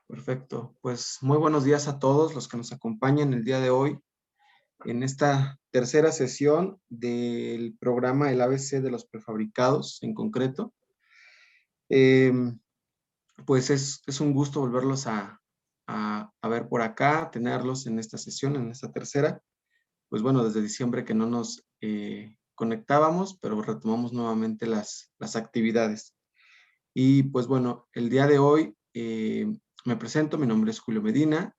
Perfecto. Pues muy buenos días a todos los que nos acompañan el día de hoy en esta tercera sesión del programa El ABC de los prefabricados en concreto. Eh, pues es un gusto volverlos a ver por acá, tenerlos en esta sesión, en esta tercera. Pues bueno, desde diciembre que no nos conectábamos, pero retomamos nuevamente las actividades. Y pues bueno, el día de hoy me presento, mi nombre es Julio Medina,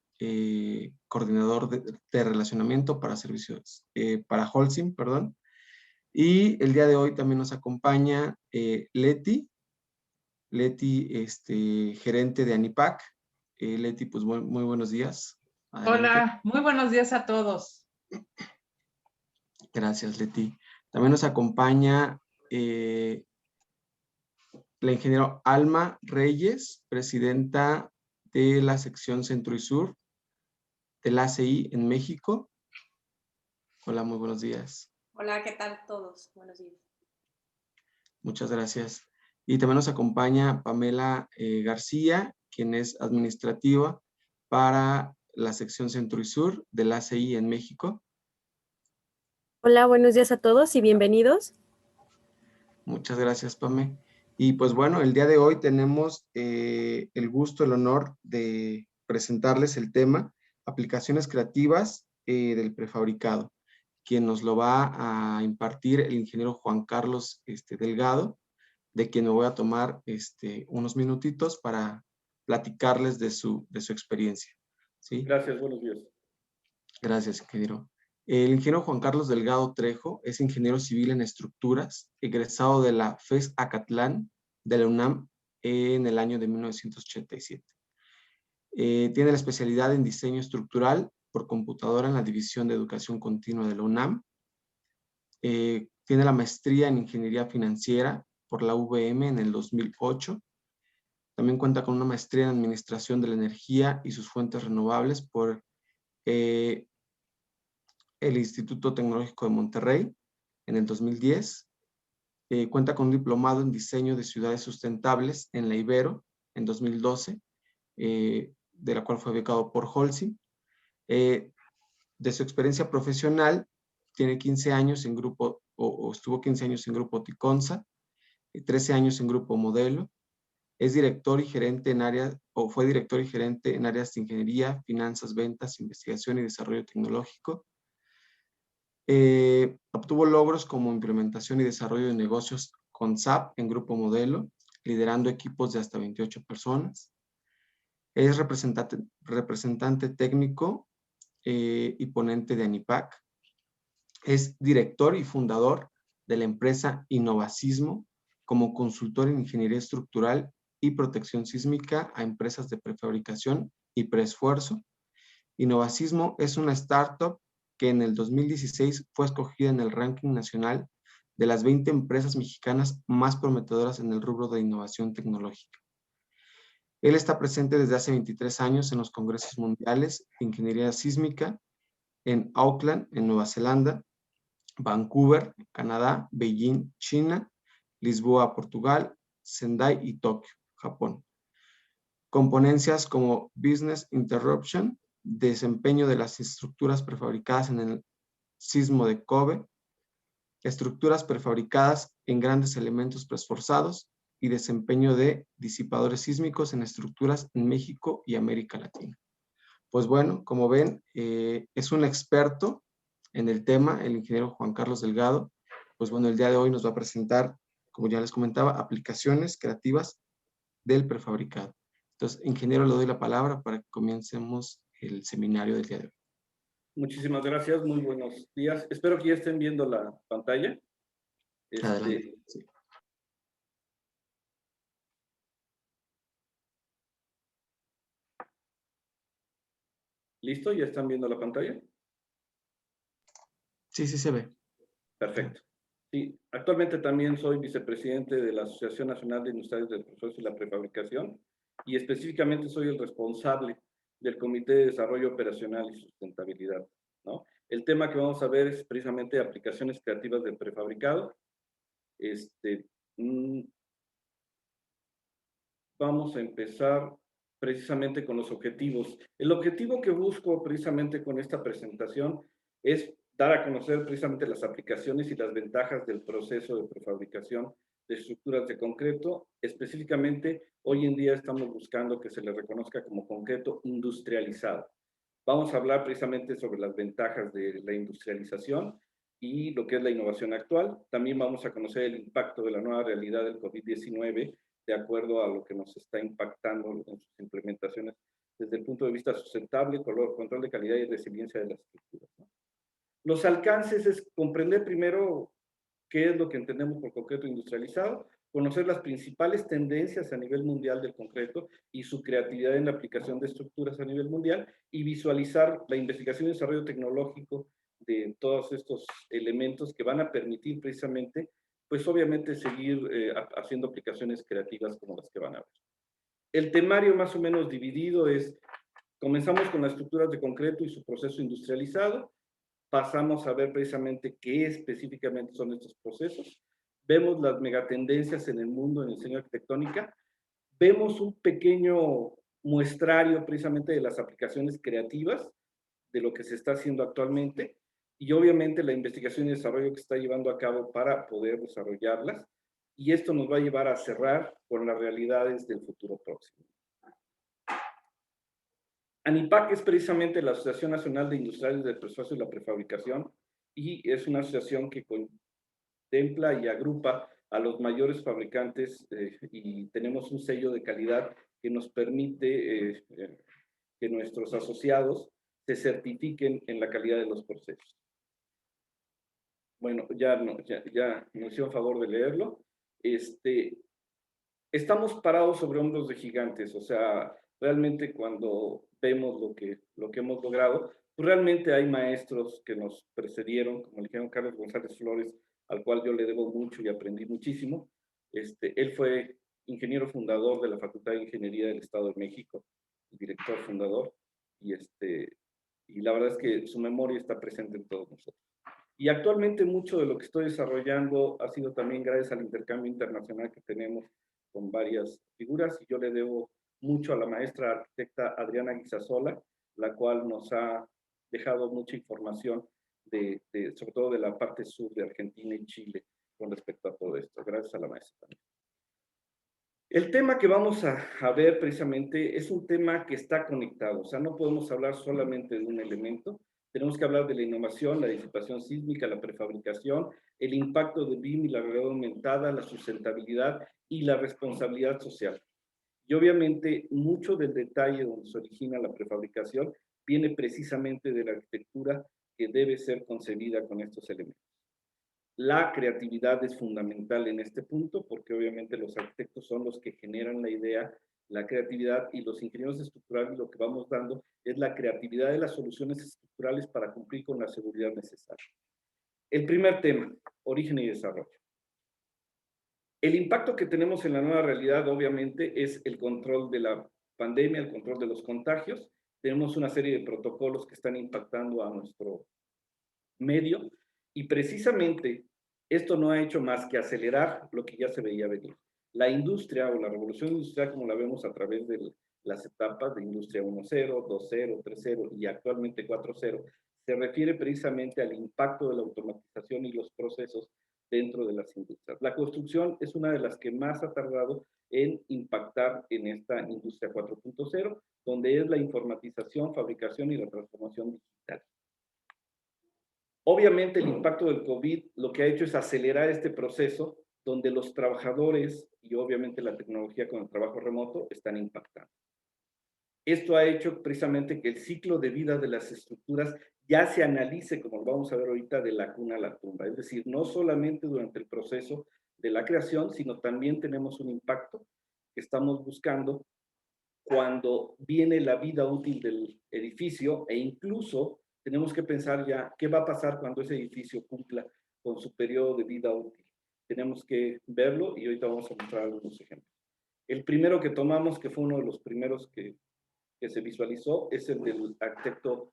coordinador de relacionamiento para servicios, para Holcim, perdón. Y el día de hoy también nos acompaña Leti, gerente de ANIPAC. Leti, pues muy buenos días. Adelante. Hola, muy buenos días a todos. Gracias, Leti. También nos acompaña la ingeniera Alma Reyes, presidenta de la sección Centro y Sur del ACI en México. Hola, muy buenos días. Hola, ¿qué tal todos? Buenos días. Muchas gracias. Y también nos acompaña Pamela García, quien es administrativa para la sección Centro y Sur del ACI en México. Hola, buenos días a todos y bienvenidos. Muchas gracias, Pame. Y pues bueno, el día de hoy tenemos el gusto, el honor de presentarles el tema aplicaciones creativas del prefabricado, quien nos lo va a impartir el ingeniero Juan Carlos Delgado, de quien me voy a tomar unos minutitos para platicarles de su experiencia. ¿Sí? Gracias, buenos días. Gracias, ingeniero. El ingeniero Juan Carlos Delgado Trejo es ingeniero civil en estructuras, egresado de la FES Acatlán de la UNAM en el año de 1987. Tiene la especialidad en diseño estructural por computadora en la División de Educación Continua de la UNAM. Tiene la maestría en ingeniería financiera por la UVM en el 2008. También cuenta con una maestría en administración de la energía y sus fuentes renovables por el Instituto Tecnológico de Monterrey en el 2010. Cuenta con un diplomado en diseño de ciudades sustentables en la Ibero en 2012, de la cual fue becado por Holcim. De su experiencia profesional, tiene 15 años en grupo, o estuvo 15 años en Grupo Ticonza, 13 años en Grupo Modelo. Es director y gerente en áreas, o fue director y gerente en áreas de ingeniería, finanzas, ventas, investigación y desarrollo tecnológico. Obtuvo logros como implementación y desarrollo de negocios con SAP en Grupo Modelo, liderando equipos de hasta 28 personas. Es representante técnico y ponente de ANIPAC. Es director y fundador de la empresa Innovacismo como consultor en ingeniería estructural y protección sísmica a empresas de prefabricación y preesfuerzo. Innovacismo es una startup que en el 2016 fue escogida en el ranking nacional de las 20 empresas mexicanas más prometedoras en el rubro de innovación tecnológica. Él está presente desde hace 23 años en los congresos mundiales de ingeniería sísmica en Auckland, en Nueva Zelanda, Vancouver, Canadá, Beijing, China, Lisboa, Portugal, Sendai y Tokio, Japón. Con ponencias como Business Interruption, desempeño de las estructuras prefabricadas en el sismo de Kobe, estructuras prefabricadas en grandes elementos preesforzados y desempeño de disipadores sísmicos en estructuras en México y América Latina. Pues bueno, como ven, es un experto en el tema, el ingeniero Juan Carlos Delgado. Pues bueno, el día de hoy nos va a presentar, como ya les comentaba, aplicaciones creativas del prefabricado. Entonces, ingeniero, le doy la palabra para que comencemos el seminario del día de hoy. Muchísimas gracias, muy buenos días. Espero que ya estén viendo la pantalla. Adelante. Sí. ¿Listo? ¿Ya están viendo la pantalla? Sí, sí se ve. Perfecto. Sí, actualmente también soy vicepresidente de la Asociación Nacional de Industriales del Proceso y la Prefabricación y específicamente soy el responsable del Comité de Desarrollo Operacional y Sustentabilidad, ¿no? El tema que vamos a ver es precisamente aplicaciones creativas del prefabricado. Vamos a empezar precisamente con los objetivos. El objetivo que busco precisamente con esta presentación es dar a conocer precisamente las aplicaciones y las ventajas del proceso de prefabricación de estructuras de concreto. Específicamente, hoy en día estamos buscando que se le reconozca como concreto industrializado. Vamos a hablar precisamente sobre las ventajas de la industrialización y lo que es la innovación actual. También vamos a conocer el impacto de la nueva realidad del COVID-19 de acuerdo a lo que nos está impactando en sus implementaciones desde el punto de vista sustentable, control de calidad y resiliencia de las estructuras, ¿no? Los alcances es comprender primero qué es lo que entendemos por concreto industrializado, conocer las principales tendencias a nivel mundial del concreto y su creatividad en la aplicación de estructuras a nivel mundial y visualizar la investigación y desarrollo tecnológico de todos estos elementos que van a permitir precisamente, pues obviamente seguir haciendo aplicaciones creativas como las que van a ver. El temario más o menos dividido es, comenzamos con las estructuras de concreto y su proceso industrializado, pasamos a ver precisamente qué específicamente son estos procesos, vemos las megatendencias en el mundo en diseño arquitectónica, vemos un pequeño muestrario precisamente de las aplicaciones creativas, de lo que se está haciendo actualmente, y obviamente la investigación y desarrollo que se está llevando a cabo para poder desarrollarlas, y esto nos va a llevar a cerrar con las realidades del futuro próximo. ANIPAC es precisamente la Asociación Nacional de Industriales del Proceso y la Prefabricación, y es una asociación que contempla y agrupa a los mayores fabricantes y tenemos un sello de calidad que nos permite que nuestros asociados se certifiquen en la calidad de los procesos. Bueno, ya me hicieron favor de leerlo. Estamos parados sobre hombros de gigantes, o sea, realmente cuando vemos lo que hemos logrado, pues realmente hay maestros que nos precedieron, como el ingeniero Carlos González Flores, al cual yo le debo mucho y aprendí muchísimo. Él fue ingeniero fundador de la Facultad de Ingeniería del Estado de México, el director fundador, y la verdad es que su memoria está presente en todos nosotros. Y actualmente mucho de lo que estoy desarrollando ha sido también gracias al intercambio internacional que tenemos con varias figuras, y yo le debo mucho a la maestra arquitecta Adriana Guisasola, la cual nos ha dejado mucha información, sobre todo de la parte sur de Argentina y Chile, con respecto a todo esto. Gracias a la maestra también. El tema que vamos a ver precisamente es un tema que está conectado, o sea, no podemos hablar solamente de un elemento, tenemos que hablar de la innovación, la disipación sísmica, la prefabricación, el impacto de BIM y la realidad aumentada, la sustentabilidad y la responsabilidad social. Y obviamente mucho del detalle donde se origina la prefabricación viene precisamente de la arquitectura que debe ser concebida con estos elementos. La creatividad es fundamental en este punto porque obviamente los arquitectos son los que generan la idea, la creatividad, y los ingenieros estructurales lo que vamos dando es la creatividad de las soluciones estructurales para cumplir con la seguridad necesaria. El primer tema, origen y desarrollo. El impacto que tenemos en la nueva realidad obviamente es el control de la pandemia, el control de los contagios. Tenemos una serie de protocolos que están impactando a nuestro medio y precisamente esto no ha hecho más que acelerar lo que ya se veía venir. La industria o la revolución industrial, como la vemos a través de las etapas de industria 1.0, 2.0, 3.0 y actualmente 4.0, se refiere precisamente al impacto de la automatización y los procesos dentro de las industrias. La construcción es una de las que más ha tardado en impactar en esta industria 4.0, donde es la informatización, fabricación y la transformación digital. Obviamente el impacto del COVID lo que ha hecho es acelerar este proceso donde los trabajadores y obviamente la tecnología con el trabajo remoto están impactando. Esto ha hecho precisamente que el ciclo de vida de las estructuras ya se analice, como lo vamos a ver ahorita, de la cuna a la tumba. Es decir, no solamente durante el proceso de la creación, sino también tenemos un impacto que estamos buscando cuando viene la vida útil del edificio, e incluso tenemos que pensar ya qué va a pasar cuando ese edificio cumpla con su periodo de vida útil. Tenemos que verlo y ahorita vamos a mostrar algunos ejemplos. El primero que tomamos, que fue uno de los primeros que se visualizó, es el del arquitecto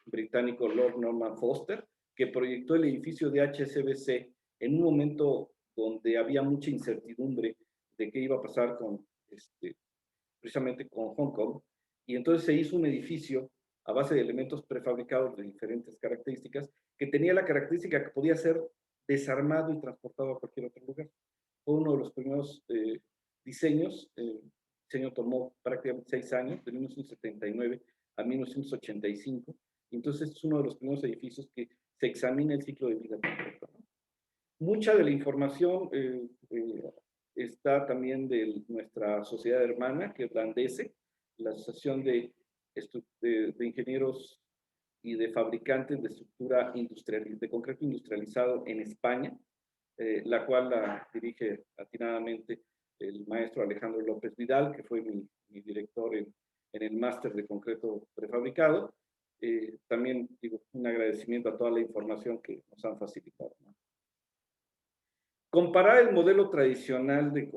británico Lord Norman Foster, que proyectó el edificio de HSBC en un momento donde había mucha incertidumbre de qué iba a pasar con precisamente con Hong Kong, y entonces se hizo un edificio a base de elementos prefabricados de diferentes características, que tenía la característica que podía ser desarmado y transportado a cualquier otro lugar. Fue uno de los primeros diseños. El diseño tomó prácticamente 6 años, de 1979 a 1985. Y entonces es uno de los primeros edificios que se examina el ciclo de vida completo, ¿no? Mucha de la información está también de nuestra sociedad hermana, que es la ANDESE, la Asociación de Ingenieros y de Fabricantes de Estructura Industrial, de Concreto Industrializado en España, la cual la dirige atinadamente el maestro Alejandro López Vidal, que fue mi director en el máster de concreto prefabricado. También digo un agradecimiento a toda la información que nos han facilitado, ¿no? Comparar el modelo tradicional de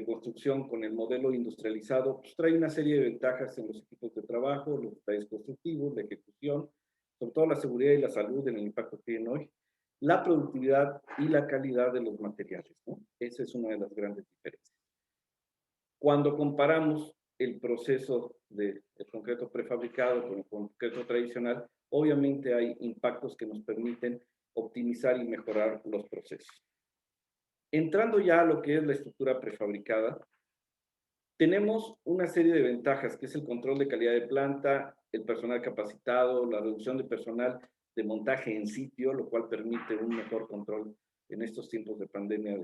construcción con el modelo industrializado pues, trae una serie de ventajas en los equipos de trabajo, los detalles constructivos, la ejecución, sobre todo la seguridad y la salud en el impacto que tienen hoy, la productividad y la calidad de los materiales, ¿no? Esa es una de las grandes diferencias. Cuando comparamos el proceso del concreto prefabricado con el concreto tradicional, obviamente hay impactos que nos permiten optimizar y mejorar los procesos. Entrando ya a lo que es la estructura prefabricada, tenemos una serie de ventajas, que es el control de calidad de planta, el personal capacitado, la reducción de personal de montaje en sitio, lo cual permite un mejor control en estos tiempos de pandemia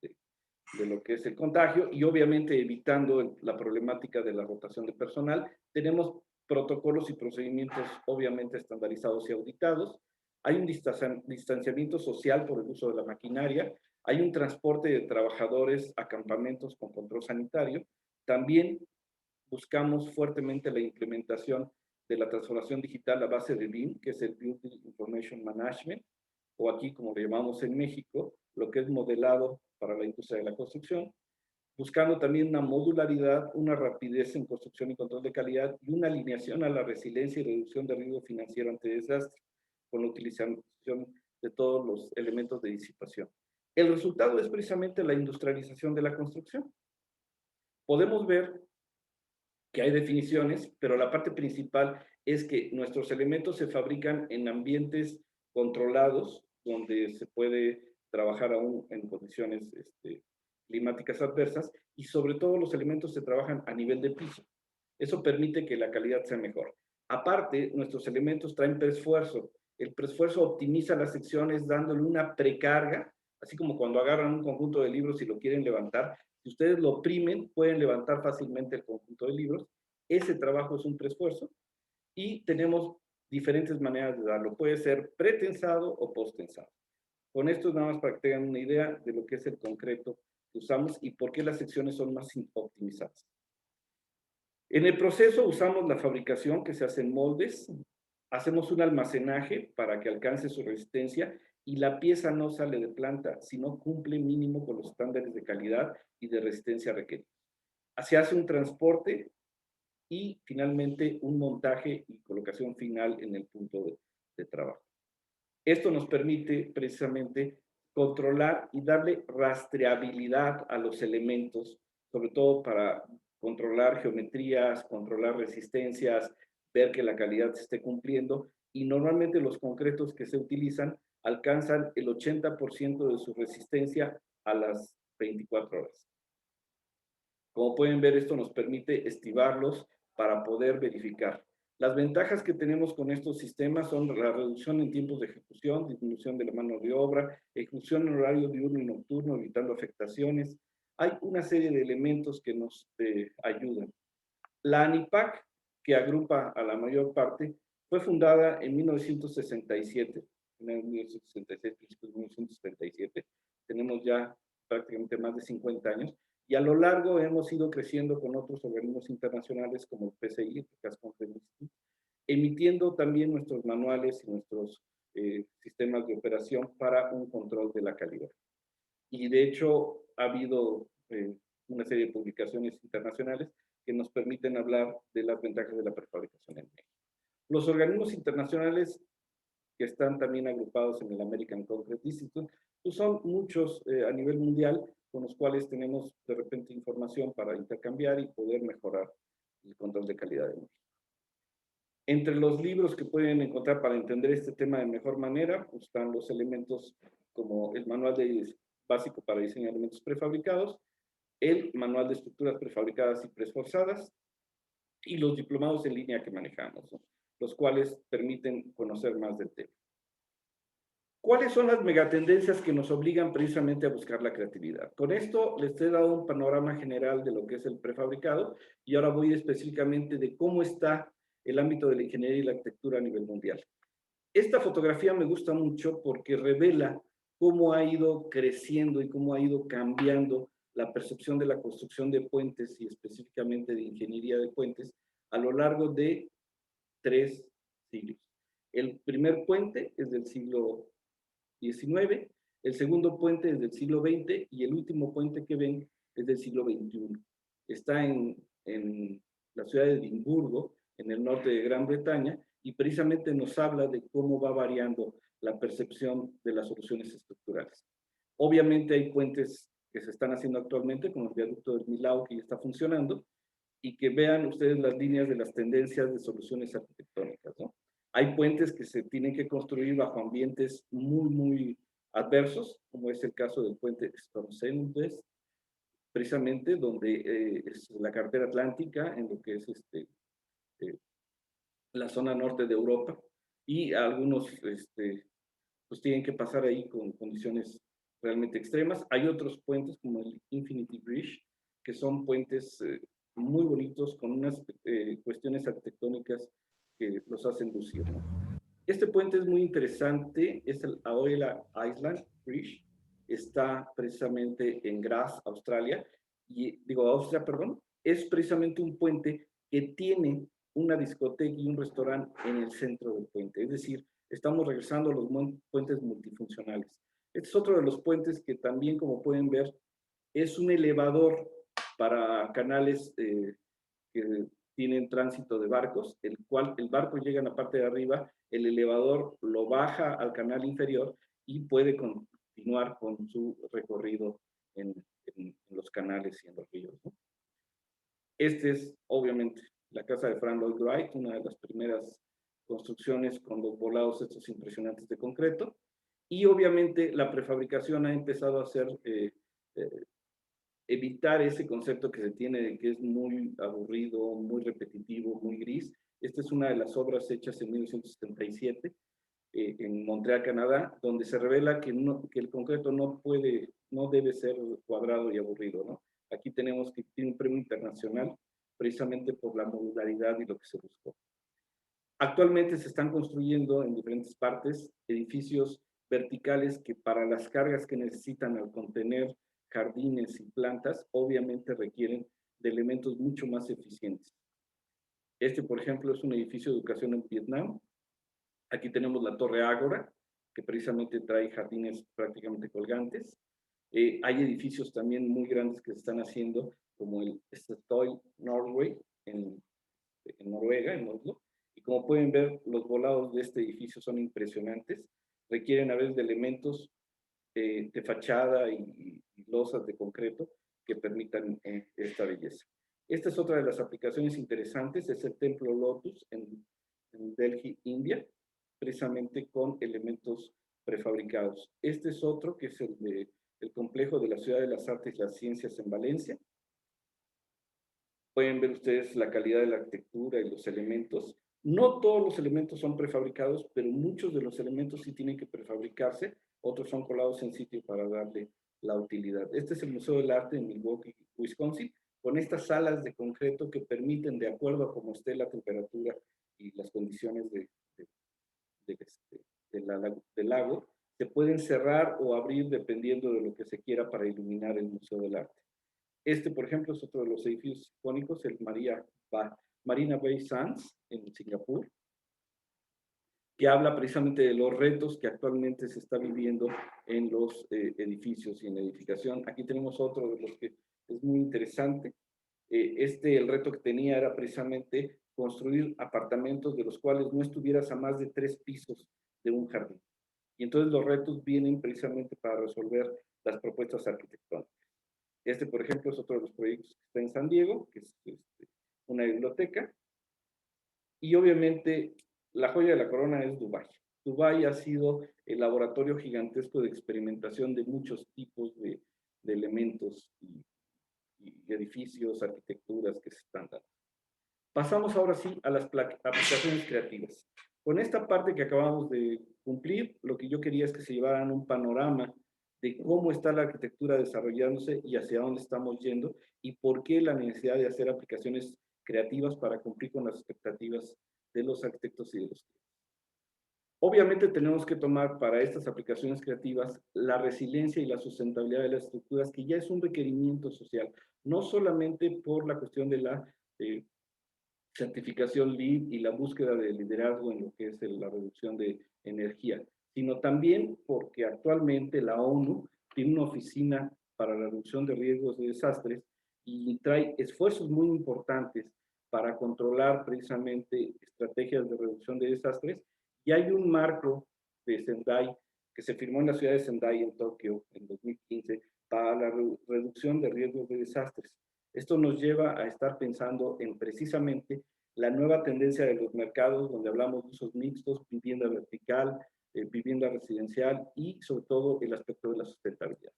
de lo que es el contagio, y obviamente evitando la problemática de la rotación de personal. Tenemos protocolos y procedimientos obviamente estandarizados y auditados. Hay un distanciamiento social por el uso de la maquinaria. Hay un transporte de trabajadores a campamentos con control sanitario. También buscamos fuertemente la implementación de la transformación digital a base de BIM, que es el Building Information Management, o aquí, como le llamamos en México, lo que es modelado para la industria de la construcción, buscando también una modularidad, una rapidez en construcción y control de calidad y una alineación a la resiliencia y reducción de riesgo financiero ante desastres, con la utilización de todos los elementos de disipación. El resultado es precisamente la industrialización de la construcción. Podemos ver que hay definiciones, pero la parte principal es que nuestros elementos se fabrican en ambientes controlados, donde se puede trabajar aún en condiciones climáticas adversas, y sobre todo los elementos se trabajan a nivel de piso. Eso permite que la calidad sea mejor. Aparte, nuestros elementos traen preesfuerzo. El preesfuerzo optimiza las secciones dándole una precarga, así como cuando agarran un conjunto de libros y lo quieren levantar. Si ustedes lo oprimen, pueden levantar fácilmente el conjunto de libros. Ese trabajo es un preesfuerzo y tenemos diferentes maneras de darlo. Puede ser pretensado o posttensado. Con esto nada más para que tengan una idea de lo que es el concreto que usamos y por qué las secciones son más optimizadas. En el proceso usamos la fabricación que se hace en moldes, hacemos un almacenaje para que alcance su resistencia y la pieza no sale de planta, sino cumple mínimo con los estándares de calidad y de resistencia requeridos. Se hace un transporte y finalmente un montaje y colocación final en el punto de trabajo. Esto nos permite precisamente controlar y darle rastreabilidad a los elementos, sobre todo para controlar geometrías, controlar resistencias, ver que la calidad se esté cumpliendo, y normalmente los concretos que se utilizan alcanzan el 80% de su resistencia a las 24 horas. Como pueden ver, esto nos permite estivarlos para poder verificar. Las ventajas que tenemos con estos sistemas son la reducción en tiempos de ejecución, disminución de la mano de obra, ejecución en horario diurno y nocturno, evitando afectaciones. Hay una serie de elementos que nos ayudan. La ANIPAC, que agrupa a la mayor parte, fue fundada en 1967, en 1966, principios de 1977. Tenemos ya prácticamente más de 50 años. Y a lo largo hemos ido creciendo con otros organismos internacionales como el PCI, el Precast Concrete Institute, emitiendo también nuestros manuales y nuestros sistemas de operación para un control de la calidad. Y de hecho ha habido una serie de publicaciones internacionales que nos permiten hablar de las ventajas de la prefabricación en México. Los organismos internacionales que están también agrupados en el American Concrete Institute, pues son muchos a nivel mundial, con los cuales tenemos de repente información para intercambiar y poder mejorar el control de calidad de México. Entre los libros que pueden encontrar para entender este tema de mejor manera, pues, están los elementos como el manual básico para diseño de elementos prefabricados, el manual de estructuras prefabricadas y preesforzadas, y los diplomados en línea que manejamos, ¿no? Los cuales permiten conocer más del tema. ¿Cuáles son las megatendencias que nos obligan precisamente a buscar la creatividad? Con esto les he dado un panorama general de lo que es el prefabricado y ahora voy específicamente de cómo está el ámbito de la ingeniería y la arquitectura a nivel mundial. Esta fotografía me gusta mucho porque revela cómo ha ido creciendo y cómo ha ido cambiando la percepción de la construcción de puentes y específicamente de ingeniería de puentes a lo largo de 3 siglos. El primer puente es del siglo XIX, el segundo puente es del siglo XX y el último puente que ven es del siglo XXI. Está en la ciudad de Edimburgo, en el norte de Gran Bretaña, y precisamente nos habla de cómo va variando la percepción de las soluciones estructurales. Obviamente hay puentes que se están haciendo actualmente, como el viaducto del Milao, que ya está funcionando, y que vean ustedes las líneas de las tendencias de soluciones arquitectónicas, ¿no? Hay puentes que se tienen que construir bajo ambientes muy adversos, como es el caso del puente Stormsund, precisamente donde es la carretera atlántica, en lo que es la zona norte de Europa, y algunos pues tienen que pasar ahí con condiciones realmente extremas. Hay otros puentes como el Infinity Bridge, que son puentes muy bonitos con unas cuestiones arquitectónicas que los hacen lucir, ¿no? Este puente es muy interesante, es el Aoila Island Bridge, está precisamente en Graz, Australia, Austria, perdón, es precisamente un puente que tiene una discoteca y un restaurante en el centro del puente, es decir, estamos regresando a los puentes multifuncionales. Este es otro de los puentes que también, como pueden ver, es un elevador para canales que tienen tránsito de barcos, el cual el barco llega en la parte de arriba, el elevador lo baja al canal inferior y puede continuar con su recorrido en los canales y en los ríos, ¿no? Este es, obviamente, la casa de Frank Lloyd Wright, una de las primeras construcciones con los volados estos impresionantes de concreto. Y obviamente la prefabricación ha empezado a hacer evitar ese concepto que se tiene de que es muy aburrido, muy repetitivo, muy gris. Esta es una de las obras hechas en 1977 en Montreal, Canadá, donde se revela que el concreto no debe ser cuadrado y aburrido, ¿no? Aquí tenemos que tiene un premio internacional precisamente por la modularidad y lo que se buscó. Actualmente se están construyendo en diferentes partes edificios verticales que para las cargas que necesitan al contener jardines y plantas, obviamente requieren de elementos mucho más eficientes. Este, por ejemplo, es un edificio de educación en Vietnam. Aquí tenemos la Torre Ágora, que precisamente trae jardines prácticamente colgantes. Hay edificios también muy grandes que se están haciendo, como el Statoil Norway, en Noruega, en Oslo. Y como pueden ver, los volados de este edificio son impresionantes. Requieren a veces de elementos de fachada y losas de concreto que permitan esta belleza. Esta es otra de las aplicaciones interesantes, es el Templo Lotus en Delhi, India, precisamente con elementos prefabricados. Este es otro que es el complejo de la Ciudad de las Artes y las Ciencias en Valencia. Pueden ver ustedes la calidad de la arquitectura y los elementos. No todos los elementos son prefabricados, pero muchos de los elementos sí tienen que prefabricarse, otros son colados en sitio para darle la utilidad. Este es el Museo del Arte en Milwaukee, Wisconsin, con estas salas de concreto que permiten, de acuerdo a cómo esté la temperatura y las condiciones del lago, se pueden cerrar o abrir dependiendo de lo que se quiera para iluminar el Museo del Arte. Este, por ejemplo, es otro de los edificios icónicos, el Marina Bay Sands en Singapur, que habla precisamente de los retos que actualmente se está viviendo en los edificios y en la edificación. Aquí tenemos otro de los que es muy interesante. El reto que tenía era precisamente construir apartamentos de los cuales no estuvieras a más de 3 pisos de un jardín. Y entonces los retos vienen precisamente para resolver las propuestas arquitectónicas. Este, por ejemplo, es otro de los proyectos que está en San Diego, que es una biblioteca. Y obviamente la joya de la corona es Dubái. Dubái ha sido el laboratorio gigantesco de experimentación de muchos tipos de elementos y edificios, arquitecturas que se están dando. Pasamos ahora sí a las aplicaciones creativas. Con esta parte que acabamos de cumplir, lo que yo quería es que se llevaran un panorama de cómo está la arquitectura desarrollándose y hacia dónde estamos yendo y por qué la necesidad de hacer aplicaciones creativas para cumplir con las expectativas de los arquitectos y de los clientes. Obviamente tenemos que tomar para estas aplicaciones creativas la resiliencia y la sustentabilidad de las estructuras, que ya es un requerimiento social, no solamente por la cuestión de la certificación LEED y la búsqueda de liderazgo en lo que es la reducción de energía, sino también porque actualmente la ONU tiene una oficina para la reducción de riesgos de desastres y trae esfuerzos muy importantes para controlar precisamente estrategias de reducción de desastres, y hay un marco de Sendai que se firmó en la ciudad de Sendai, en Tokio, en 2015, para la reducción de riesgos de desastres. Esto nos lleva a estar pensando en precisamente la nueva tendencia de los mercados, donde hablamos de usos mixtos, vivienda vertical, vivienda residencial y sobre todo el aspecto de la sustentabilidad.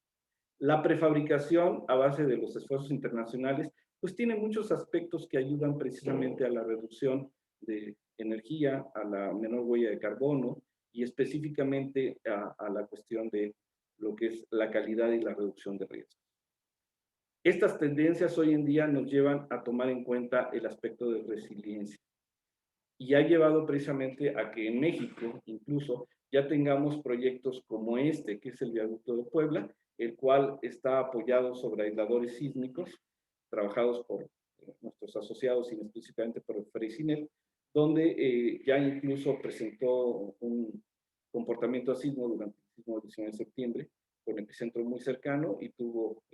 La prefabricación a base de los esfuerzos internacionales, pues tiene muchos aspectos que ayudan precisamente a la reducción de energía, a la menor huella de carbono y específicamente a la cuestión de lo que es la calidad y la reducción de riesgos. Estas tendencias hoy en día nos llevan a tomar en cuenta el aspecto de resiliencia y ha llevado precisamente a que en México incluso ya tengamos proyectos como este, que es el Viaducto de Puebla, el cual está apoyado sobre aisladores sísmicos, trabajados por nuestros asociados y específicamente por Freycinet, donde ya incluso presentó un comportamiento a sismo durante el sismo del 19 de septiembre, con epicentro muy cercano y tuvo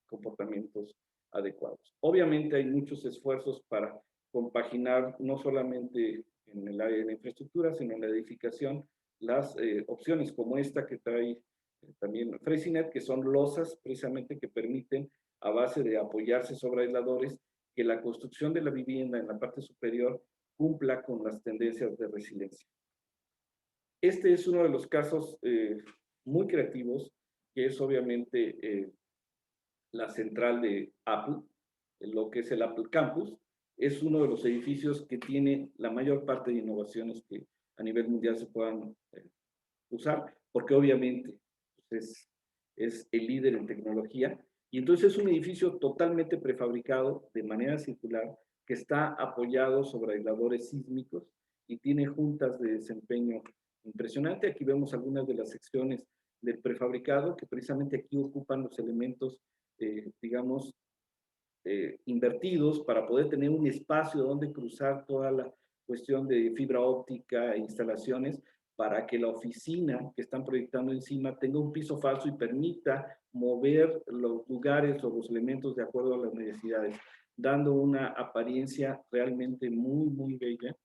comportamientos adecuados. Obviamente hay muchos esfuerzos para compaginar no solamente en el área de la infraestructura, sino en la edificación, las opciones como esta que trae también Freycinet, que son losas precisamente que permiten, a base de apoyarse sobre aisladores, que la construcción de la vivienda en la parte superior cumpla con las tendencias de resiliencia. Este es uno de los casos muy creativos, que es obviamente la central de Apple, lo que es el Apple Campus. Es uno de los edificios que tiene la mayor parte de innovaciones que a nivel mundial se puedan usar, porque obviamente pues, es el líder en tecnología, y entonces es un edificio totalmente prefabricado de manera circular, que está apoyado sobre aisladores sísmicos y tiene juntas de desempeño impresionante. Aquí vemos algunas de las secciones del prefabricado, que precisamente aquí ocupan los elementos, digamos, invertidos para poder tener un espacio donde cruzar toda la cuestión de fibra óptica e instalaciones, para que la oficina que están proyectando encima tenga un piso falso y permita mover los lugares o los elementos de acuerdo a las necesidades, dando una apariencia realmente muy, muy bella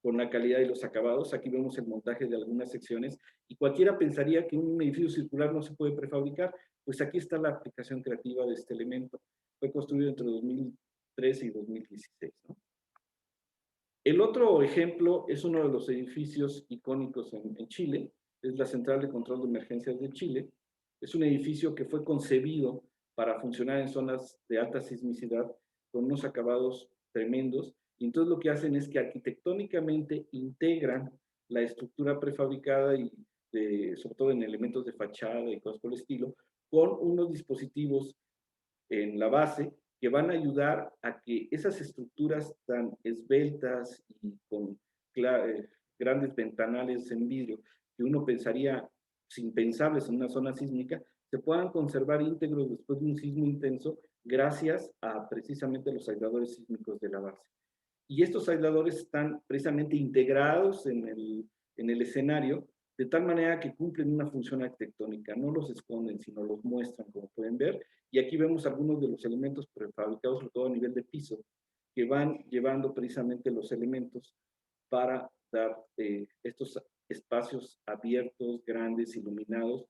con la calidad y los acabados. Aquí vemos el montaje de algunas secciones y cualquiera pensaría que un edificio circular no se puede prefabricar, pues aquí está la aplicación creativa de este elemento. Fue construido entre 2013 y 2016, ¿no? El otro ejemplo es uno de los edificios icónicos en Chile, es la Central de Control de Emergencias de Chile. Es un edificio que fue concebido para funcionar en zonas de alta sismicidad con unos acabados tremendos, y entonces lo que hacen es que arquitectónicamente integran la estructura prefabricada y sobre todo en elementos de fachada y cosas por el estilo, con unos dispositivos en la base que van a ayudar a que esas estructuras tan esbeltas y con grandes ventanales en vidrio, que uno pensaría impensables en una zona sísmica, se puedan conservar íntegros después de un sismo intenso gracias a precisamente los aisladores sísmicos de la base. Y estos aisladores están precisamente integrados en el escenario, de tal manera que cumplen una función arquitectónica, no los esconden, sino los muestran, como pueden ver. Y aquí vemos algunos de los elementos prefabricados, sobre todo a nivel de piso, que van llevando precisamente los elementos para dar estos espacios abiertos, grandes, iluminados,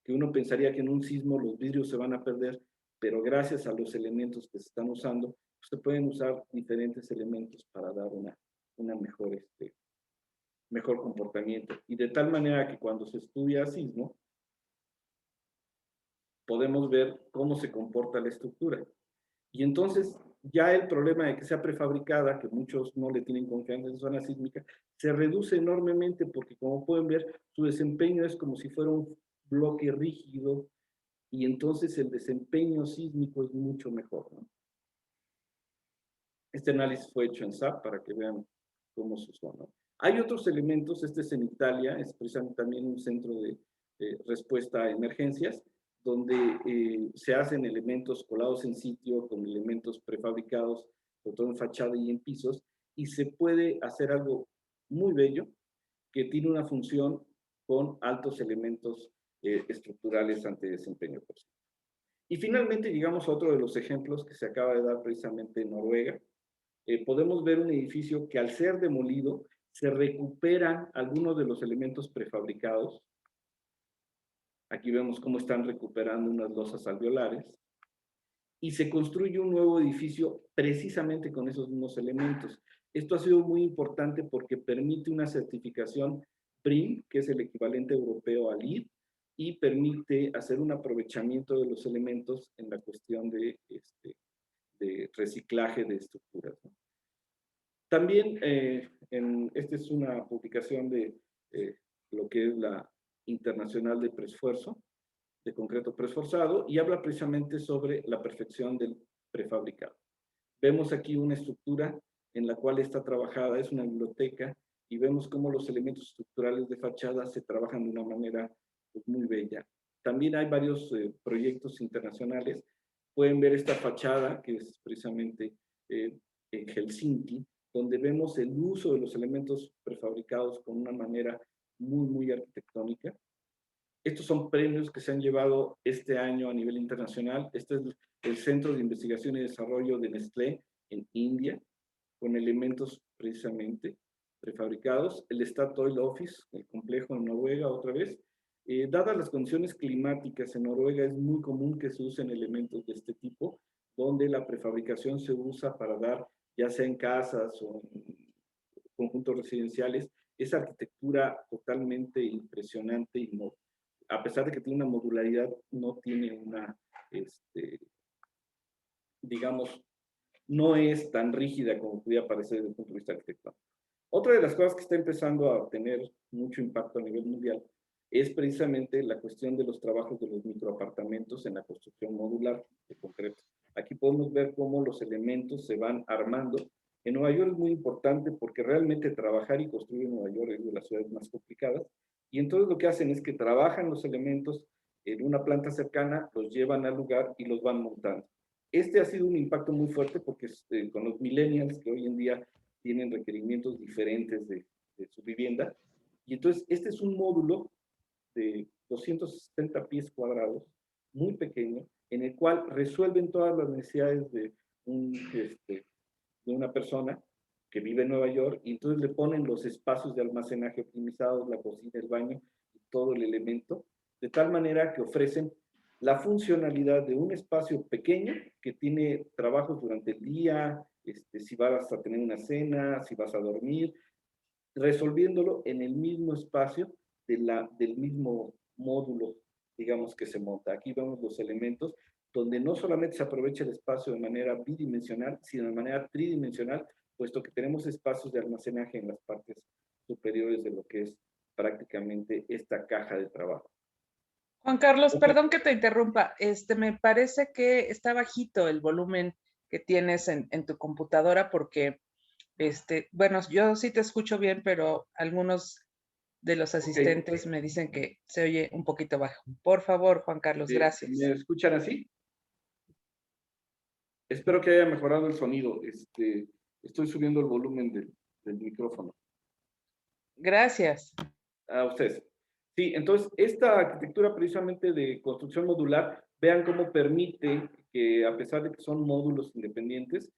que uno pensaría que en un sismo los vidrios se van a perder, pero gracias a los elementos que se están usando, pues, se pueden usar diferentes elementos para dar una mejor comportamiento. Y de tal manera que cuando se estudia sismo, podemos ver cómo se comporta la estructura. Y entonces ya el problema de que sea prefabricada, que muchos no le tienen confianza en zona sísmica, se reduce enormemente porque, como pueden ver, su desempeño es como si fuera un bloque rígido y entonces el desempeño sísmico es mucho mejor, ¿no? Este análisis fue hecho en SAP para que vean cómo se usó, ¿no? Hay otros elementos, este es en Italia, es precisamente también un centro de respuesta a emergencias, donde se hacen elementos colados en sitio con elementos prefabricados, sobre todo en fachada y en pisos, y se puede hacer algo muy bello que tiene una función con altos elementos estructurales ante desempeño personal. Y finalmente llegamos a otro de los ejemplos que se acaba de dar precisamente en Noruega. Podemos ver un edificio que al ser demolido se recuperan algunos de los elementos prefabricados. Aquí vemos cómo están recuperando unas losas alveolares y se construye un nuevo edificio precisamente con esos mismos elementos. Esto ha sido muy importante porque permite una certificación BREEAM, que es el equivalente europeo al LEED, y permite hacer un aprovechamiento de los elementos en la cuestión de reciclaje de estructuras, ¿no? También, esta es una publicación de lo que es la Internacional de Preesfuerzo, de concreto preesforzado, y habla precisamente sobre la perfección del prefabricado. Vemos aquí una estructura en la cual está trabajada, es una biblioteca, y vemos cómo los elementos estructurales de fachada se trabajan de una manera pues, muy bella. También hay varios proyectos internacionales. Pueden ver esta fachada, que es precisamente en Helsinki, donde vemos el uso de los elementos prefabricados con una manera muy arquitectónica. Estos son premios que se han llevado este año a nivel internacional. Este es el Centro de Investigación y Desarrollo de Nestlé en India, con elementos precisamente prefabricados. El Statoil Office, el complejo en Noruega, otra vez. Dadas las condiciones climáticas en Noruega, es muy común que se usen elementos de este tipo, donde la prefabricación se usa para dar, ya sea en casas o en conjuntos residenciales, esa arquitectura totalmente impresionante y a pesar de que tiene una modularidad, no tiene una, digamos, no es tan rígida como pudiera parecer desde el punto de vista arquitectónico. Otra de las cosas que está empezando a tener mucho impacto a nivel mundial es precisamente la cuestión de los trabajos de los microapartamentos en la construcción modular de concreto. Aquí podemos ver cómo los elementos se van armando. En Nueva York es muy importante porque realmente trabajar y construir en Nueva York es de las ciudades más complicadas. Y entonces lo que hacen es que trabajan los elementos en una planta cercana, los llevan al lugar y los van montando. Este ha sido un impacto muy fuerte porque con los millennials que hoy en día tienen requerimientos diferentes de su vivienda. Y entonces este es un módulo de 270 pies cuadrados, muy pequeño, en el cual resuelven todas las necesidades de una persona que vive en Nueva York, y entonces le ponen los espacios de almacenaje optimizados, la cocina, el baño, y todo el elemento, de tal manera que ofrecen la funcionalidad de un espacio pequeño que tiene trabajos durante el día, si vas a tener una cena, si vas a dormir, resolviéndolo en el mismo espacio del mismo módulo, digamos, que se monta. Aquí vemos los elementos donde no solamente se aprovecha el espacio de manera bidimensional, sino de manera tridimensional, puesto que tenemos espacios de almacenaje en las partes superiores de lo que es prácticamente esta caja de trabajo. Juan Carlos, perdón que te interrumpa. Me parece que está bajito el volumen que tienes en tu computadora porque, bueno, yo sí te escucho bien, pero algunos de los asistentes me dicen que se oye un poquito bajo. Por favor, Juan Carlos, gracias. ¿Me escuchan así? Espero que haya mejorado el sonido. Estoy subiendo el volumen del micrófono. Gracias. A ustedes. Sí, entonces, esta arquitectura precisamente de construcción modular, vean cómo permite que, a pesar de que son módulos independientes,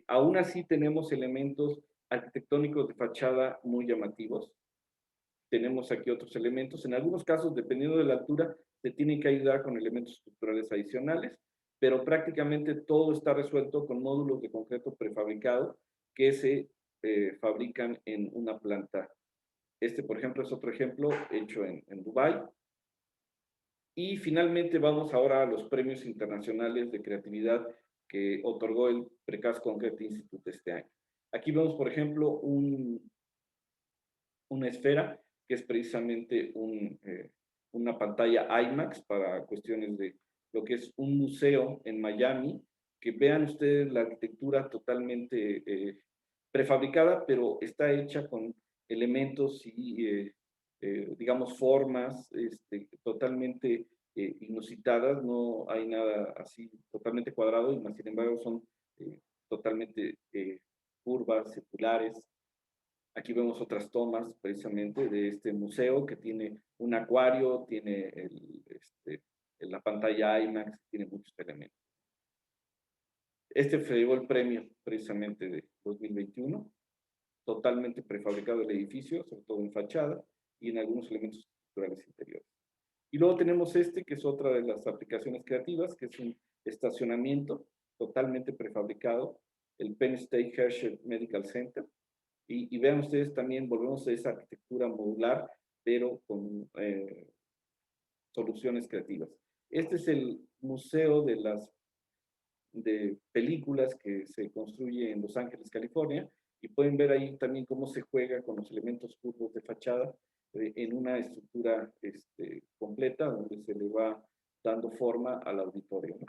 aún así tenemos elementos arquitectónicos de fachada muy llamativos. Tenemos aquí otros elementos. En algunos casos, dependiendo de la altura, se tienen que ayudar con elementos estructurales adicionales. pero prácticamente todo está resuelto con módulos de concreto prefabricado que se fabrican en una planta. Este, por ejemplo, es otro ejemplo hecho en Dubái. Y finalmente vamos ahora a los premios internacionales de creatividad que otorgó el Precast Concrete Institute este año. Aquí vemos, por ejemplo, una esfera que es precisamente una pantalla IMAX para cuestiones de lo que es un museo en Miami, que vean ustedes la arquitectura totalmente prefabricada, pero está hecha con elementos y, digamos, formas totalmente inusitadas. No hay nada así totalmente cuadrado, y más sin embargo son totalmente curvas, circulares. Aquí vemos otras tomas precisamente de este museo que tiene un acuario, tiene la pantalla IMAX, tiene muchos elementos. Este se llevó el premio precisamente de 2021, totalmente prefabricado el edificio, sobre todo en fachada y en algunos elementos estructurales interiores. Y luego tenemos este, que es otra de las aplicaciones creativas, que es un estacionamiento totalmente prefabricado, el Penn State Herscher Medical Center. Y vean ustedes también, volvemos a esa arquitectura modular, pero con soluciones creativas. Este es el museo de películas que se construye en Los Ángeles, California, y pueden ver ahí también cómo se juega con los elementos curvos de fachada en una estructura completa, donde se le va dando forma al auditorio, ¿no?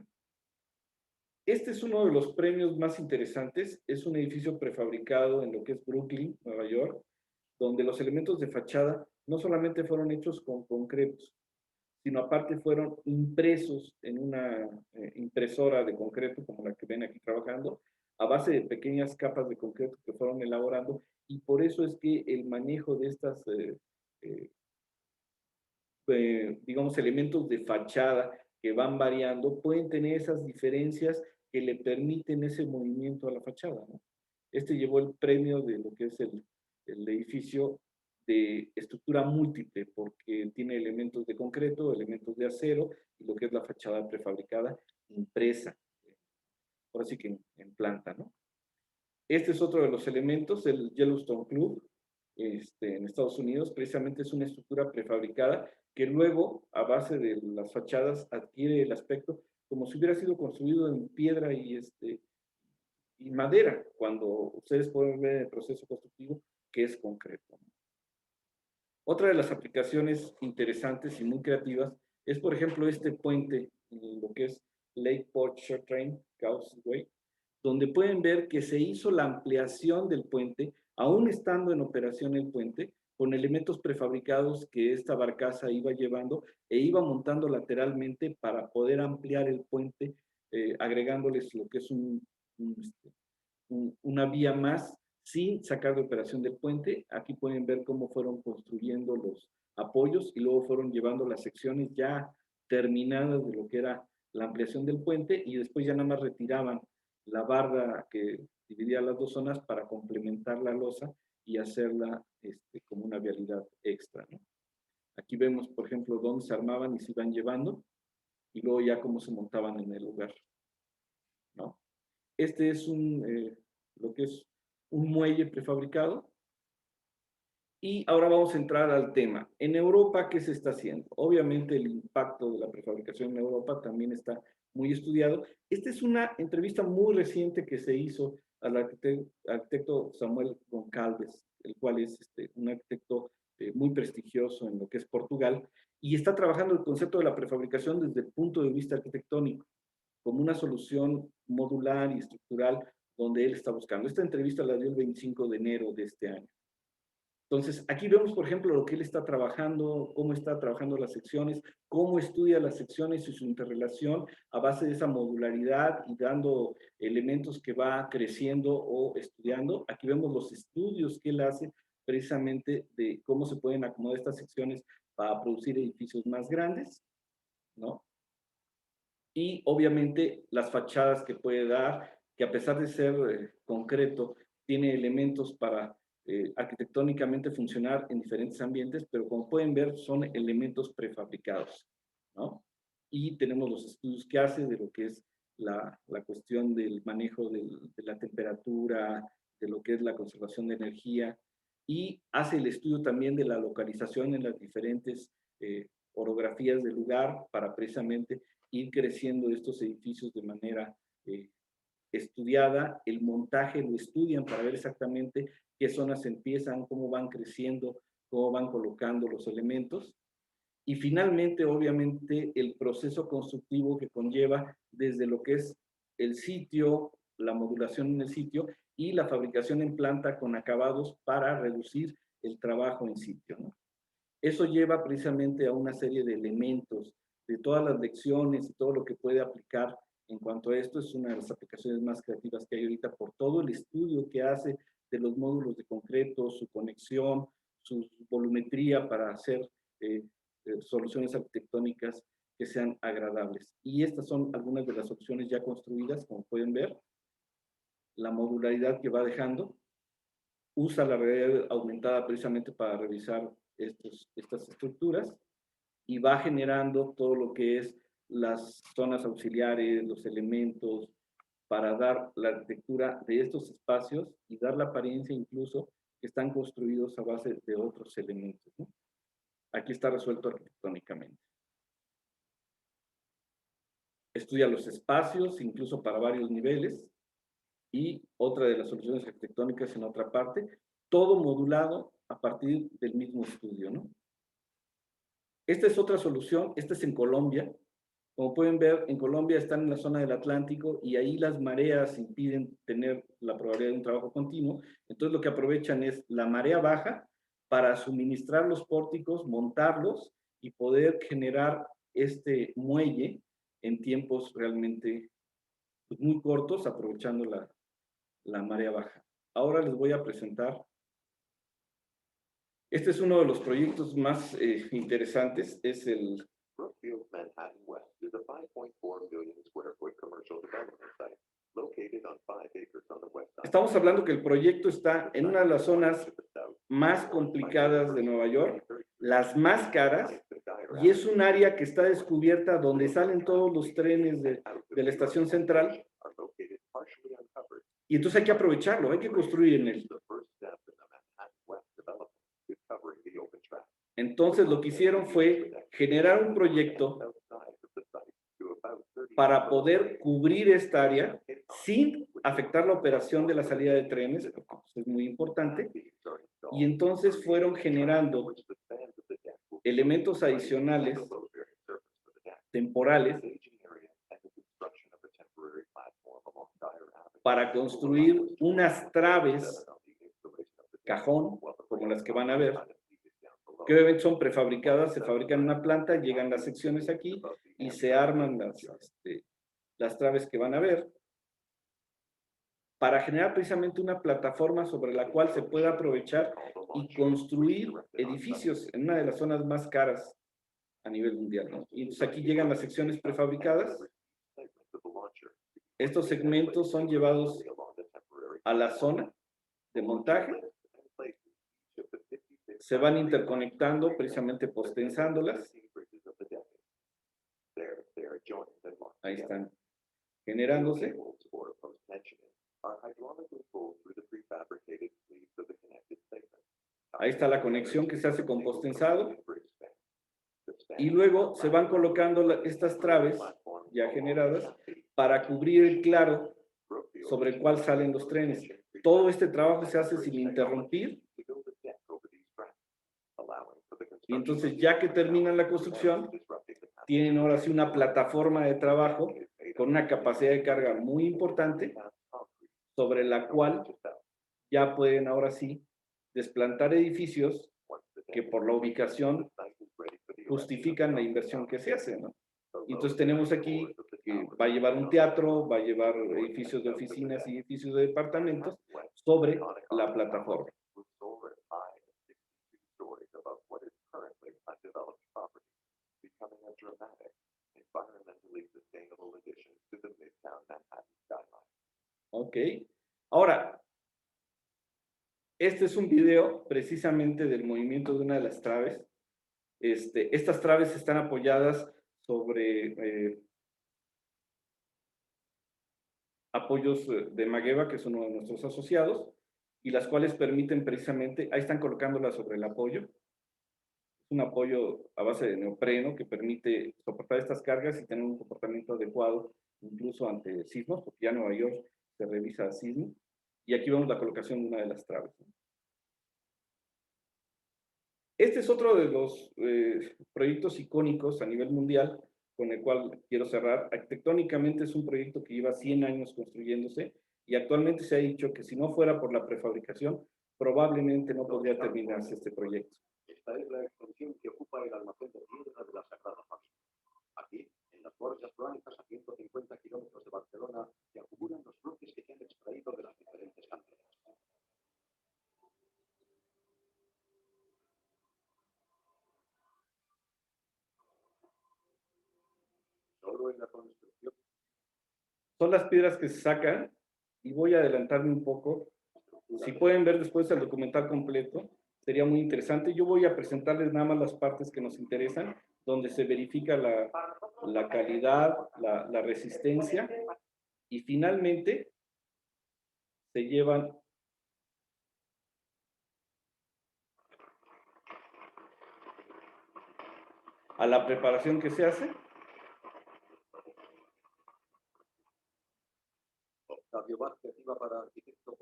Este es uno de los premios más interesantes. Es un edificio prefabricado en lo que es Brooklyn, Nueva York, donde los elementos de fachada no solamente fueron hechos con concretos, sino aparte fueron impresos en una impresora de concreto, como la que ven aquí trabajando, a base de pequeñas capas de concreto que fueron elaborando, y por eso es que el manejo de estas, digamos, elementos de fachada que van variando, pueden tener esas diferencias que le permiten ese movimiento a la fachada, ¿no? Este llevó el premio de lo que es el edificio de estructura múltiple, porque tiene elementos de concreto, elementos de acero, y lo que es la fachada prefabricada impresa, ahora sí que en planta, ¿no? Este es otro de los elementos, el Yellowstone Club, en Estados Unidos. Precisamente es una estructura prefabricada que luego, a base de las fachadas, adquiere el aspecto como si hubiera sido construido en piedra y madera, cuando ustedes pueden ver el proceso constructivo que es concreto. Otra de las aplicaciones interesantes y muy creativas es, por ejemplo, este puente, lo que es Lake Pontchartrain Causeway, donde pueden ver que se hizo la ampliación del puente, aún estando en operación el puente, con elementos prefabricados que esta barcaza iba llevando e iba montando lateralmente para poder ampliar el puente, agregándoles lo que es una vía más sin sacar de operación del puente. Aquí pueden ver cómo fueron construyendo los apoyos y luego fueron llevando las secciones ya terminadas de lo que era la ampliación del puente, y después ya nada más retiraban la barra que dividía las dos zonas para complementar la losa y hacerla como una vialidad extra, ¿no? Aquí vemos, por ejemplo, dónde se armaban y se iban llevando, y luego ya cómo se montaban en el lugar, ¿no? Este es lo que es un muelle prefabricado. Y ahora vamos a entrar al tema. En Europa, ¿qué se está haciendo? Obviamente el impacto de la prefabricación en Europa también está muy estudiado. Esta es una entrevista muy reciente que se hizo al arquitecto Samuel Goncalves, el cual es un arquitecto muy prestigioso en lo que es Portugal, y está trabajando el concepto de la prefabricación desde el punto de vista arquitectónico, como una solución modular y estructural donde él está buscando. Esta entrevista la dio el 25 de enero de este año. Entonces, aquí vemos, por ejemplo, lo que él está trabajando, cómo está trabajando las secciones, cómo estudia las secciones y su interrelación a base de esa modularidad y dando elementos que va creciendo o estudiando. Aquí vemos los estudios que él hace precisamente de cómo se pueden acomodar estas secciones para producir edificios más grandes, ¿no? Y obviamente las fachadas que puede dar, que a pesar de ser concreto, tiene elementos para arquitectónicamente funcionar en diferentes ambientes, pero como pueden ver son elementos prefabricados, ¿no? Y tenemos los estudios que hace de lo que es la cuestión del manejo de la temperatura, de lo que es la conservación de energía, y hace el estudio también de la localización en las diferentes orografías del lugar para precisamente ir creciendo estos edificios de manera estudiada. El montaje lo estudian para ver exactamente qué zonas empiezan, cómo van creciendo, cómo van colocando los elementos. Y finalmente, obviamente, el proceso constructivo que conlleva desde lo que es el sitio, la modulación en el sitio y la fabricación en planta con acabados para reducir el trabajo en sitio, ¿no? Eso lleva precisamente a una serie de elementos, de todas las lecciones y todo lo que puede aplicar en cuanto a esto. Es una de las aplicaciones más creativas que hay ahorita por todo el estudio que hace de los módulos de concreto, su conexión, su volumetría para hacer soluciones arquitectónicas que sean agradables. Y estas son algunas de las opciones ya construidas, como pueden ver. La modularidad que va dejando usa la realidad aumentada precisamente para revisar estas estructuras y va generando todo lo que es las zonas auxiliares, los elementos, para dar la arquitectura de estos espacios y dar la apariencia incluso que están construidos a base de otros elementos, ¿no? Aquí está resuelto arquitectónicamente. Estudia los espacios, incluso para varios niveles, y otra de las soluciones arquitectónicas en otra parte, todo modulado a partir del mismo estudio, ¿no? Esta es otra solución, esta es en Colombia. Como pueden ver, en Colombia están en la zona del Atlántico y ahí las mareas impiden tener la probabilidad de un trabajo continuo. Entonces lo que aprovechan es la marea baja para suministrar los pórticos, montarlos y poder generar este muelle en tiempos realmente pues, muy cortos, aprovechando la marea baja. Ahora les voy a presentar. Este es uno de los proyectos más interesantes, es el Brookfield Manhattan West is a 5.4 million square foot commercial development site located on 5 acres on the west side. Estamos hablando que el proyecto está en una de las zonas más complicadas de Nueva York, las más caras, y es un área que está descubierta donde salen todos los trenes de la estación central, y entonces hay que aprovecharlo, hay que construir en él. Entonces lo que hicieron fue generar un proyecto para poder cubrir esta área sin afectar la operación de la salida de trenes, eso es muy importante, y entonces fueron generando elementos adicionales, temporales, para construir unas traves, cajón, como las que van a ver, que obviamente son prefabricadas, se fabrican en una planta, llegan las secciones aquí y se arman las traves que van a ver para generar precisamente una plataforma sobre la cual se pueda aprovechar y construir edificios en una de las zonas más caras a nivel mundial, ¿no? Y entonces aquí llegan las secciones prefabricadas. Estos segmentos son llevados a la zona de montaje, se van interconectando, precisamente postensándolas. Ahí están generándose. Ahí está la conexión que se hace con postensado. Y luego se van colocando estas traves ya generadas para cubrir el claro sobre el cual salen los trenes. Todo este trabajo se hace sin interrumpir. Y entonces, ya que terminan la construcción, tienen ahora sí una plataforma de trabajo con una capacidad de carga muy importante, sobre la cual ya pueden ahora sí desplantar edificios que por la ubicación justifican la inversión que se hace, ¿no? Entonces tenemos aquí que va a llevar un teatro, va a llevar edificios de oficinas y edificios de departamentos sobre la plataforma. Ok. Ahora, este es un video precisamente del movimiento de una de las traves. Estas traves están apoyadas sobre apoyos de Magueva, que es uno de nuestros asociados, y las cuales permiten precisamente, ahí están colocándolas sobre el apoyo. Es un apoyo a base de neopreno que permite soportar estas cargas y tener un comportamiento adecuado incluso ante sismos, porque ya en Nueva York se revisa sismo. Y aquí vemos la colocación de una de las traves. Este es otro de los proyectos icónicos a nivel mundial con el cual quiero cerrar. Arquitectónicamente es un proyecto que lleva 100 años construyéndose y actualmente se ha dicho que si no fuera por la prefabricación, probablemente no podría terminarse este proyecto. Esta es la extensión que ocupa el almacén de piedra de la Sagrada Familia. Aquí, en las borjas blancas a 150 kilómetros de Barcelona, se acumulan los bloques que se han extraído de las diferentes canteras. Solo en la construcción. Son las piedras que se sacan y voy a adelantarme un poco. Si pueden ver después el documental completo, sería muy interesante. Yo voy a presentarles nada más las partes que nos interesan, donde se verifica la calidad, la resistencia y finalmente se llevan a la preparación que se hace. Octavio Vázquez iba para arquitecto.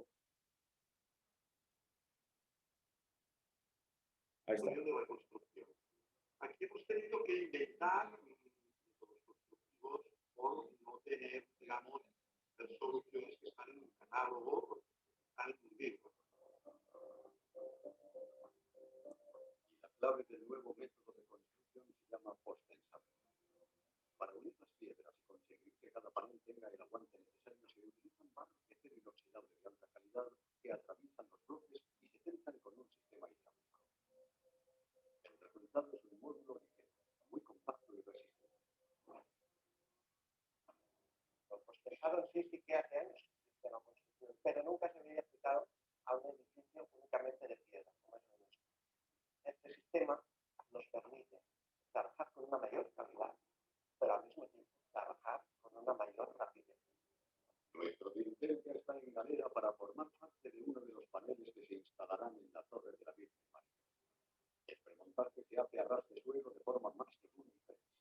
Ahí está. De la construcción. Aquí hemos tenido que inventar métodos constructivos por no tener, digamos, soluciones que están en un catálogo, están en un libro. Y la clave del nuevo método de construcción se llama post-tensabilidad. Para unir las piedras y conseguir que cada panel tenga el aguante necesario, se utilizan barras de acero inoxidable de alta calidad que atraviesan los bloques y se tensan con un sistema hidráulico. El resultado es un módulo ligero, muy compacto y resistente. Pues pensaron sí que hace años de la construcción, pero nunca se había aplicado a un edificio únicamente de piedra, como es el nuestro. Este sistema nos permite trabajar con una mayor calidad, pero al mismo tiempo trabajar con una mayor rapidez. Nuestro dintel ya está en galera para formar parte de uno de los paneles que se instalarán en la torre de la Virgen María. El premontaje se hace a ras de suelo de forma más segura y precisa.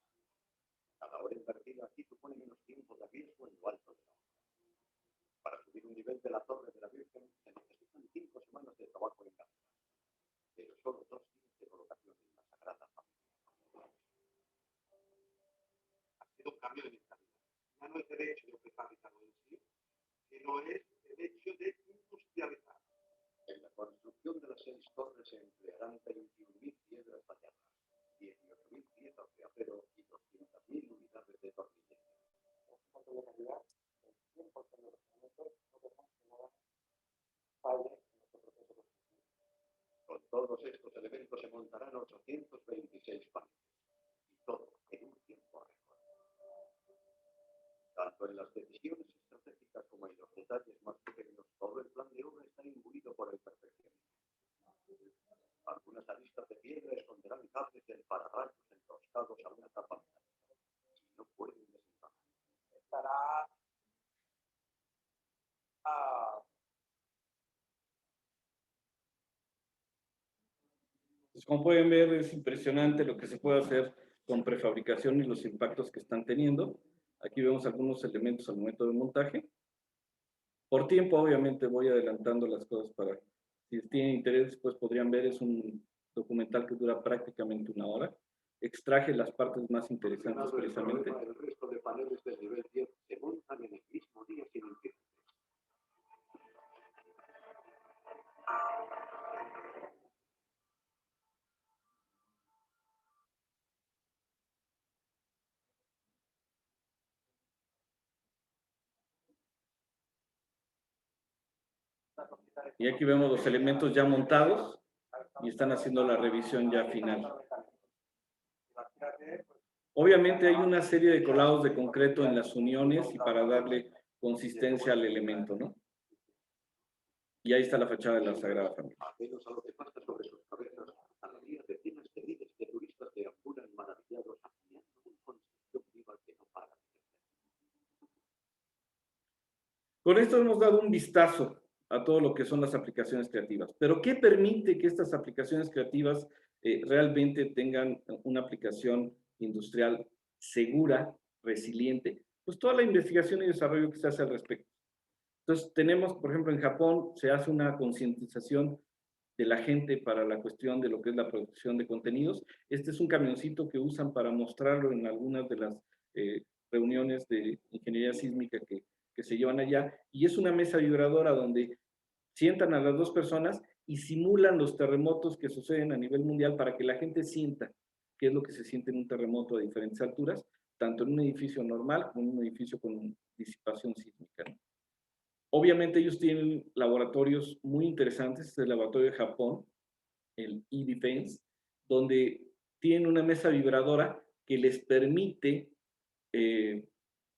Cada hora invertida aquí supone menos tiempo de riesgo en lo alto de la obra. Para subir un nivel de la torre de la Virgen se necesitan 5 semanas de trabajo en galera, pero solo 2 días de colocación en la Sagrada Familia. Ha sido un cambio de mentalidad. Ya no es el hecho de prefabricarlo en sí, sino es el hecho de industrializar. En la construcción de las 6 torres se emplearán 21.000 piedras talladas, 18.000 piezas de acero y 200.000 unidades de tornillería. Esta calidad, el 100% de los elementos, no dejamos que nada falle en nuestro proceso constructivo. Con todos estos elementos se montarán 826 paneles, y todo en un tiempo récord. Tanto en las decisiones estratégicas como en los detalles más pequeños, todo el plan de obra está imbuido por el perfeccionismo. Algunas aristas de piedra esconderán cables del pararrayos enroscados a una tapa metálica y no pueden desencajar. Estará Pues como pueden ver, es impresionante lo que se puede hacer con prefabricación y los impactos que están teniendo. Aquí vemos algunos elementos al momento del montaje. Por tiempo, obviamente, voy adelantando las cosas para, si tienen interés, pues podrían ver, es un documental que dura prácticamente 1 hora. Extraje las partes más interesantes precisamente. El resto de paneles del nivel 10 se montan en el mismo día sin incidentes. Y aquí vemos los elementos ya montados y están haciendo la revisión ya final. Obviamente hay una serie de colados de concreto en las uniones y para darle consistencia al elemento, ¿no? Y ahí está la fachada de la Sagrada Familia. Apenas a lo que pasa sobre sus cabezas, a la día decenas de miles de turistas deambulan maravillados admirando una construcción viva que no para de crecer. Con esto hemos dado un vistazo a todo lo que son las aplicaciones creativas. Pero ¿qué permite que estas aplicaciones creativas realmente tengan una aplicación industrial segura, resiliente? Pues toda la investigación y desarrollo que se hace al respecto. Entonces tenemos, por ejemplo, en Japón se hace una concientización de la gente para la cuestión de lo que es la producción de contenidos. Este es un camioncito que usan para mostrarlo en algunas de las reuniones de ingeniería sísmica que se llevan allá, y es una mesa vibradora donde sientan a las dos personas y simulan los terremotos que suceden a nivel mundial para que la gente sienta qué es lo que se siente en un terremoto a diferentes alturas, tanto en un edificio normal como en un edificio con disipación sísmica, ¿no? Obviamente ellos tienen laboratorios muy interesantes, este es el laboratorio de Japón, el eDefense, donde tienen una mesa vibradora que les permite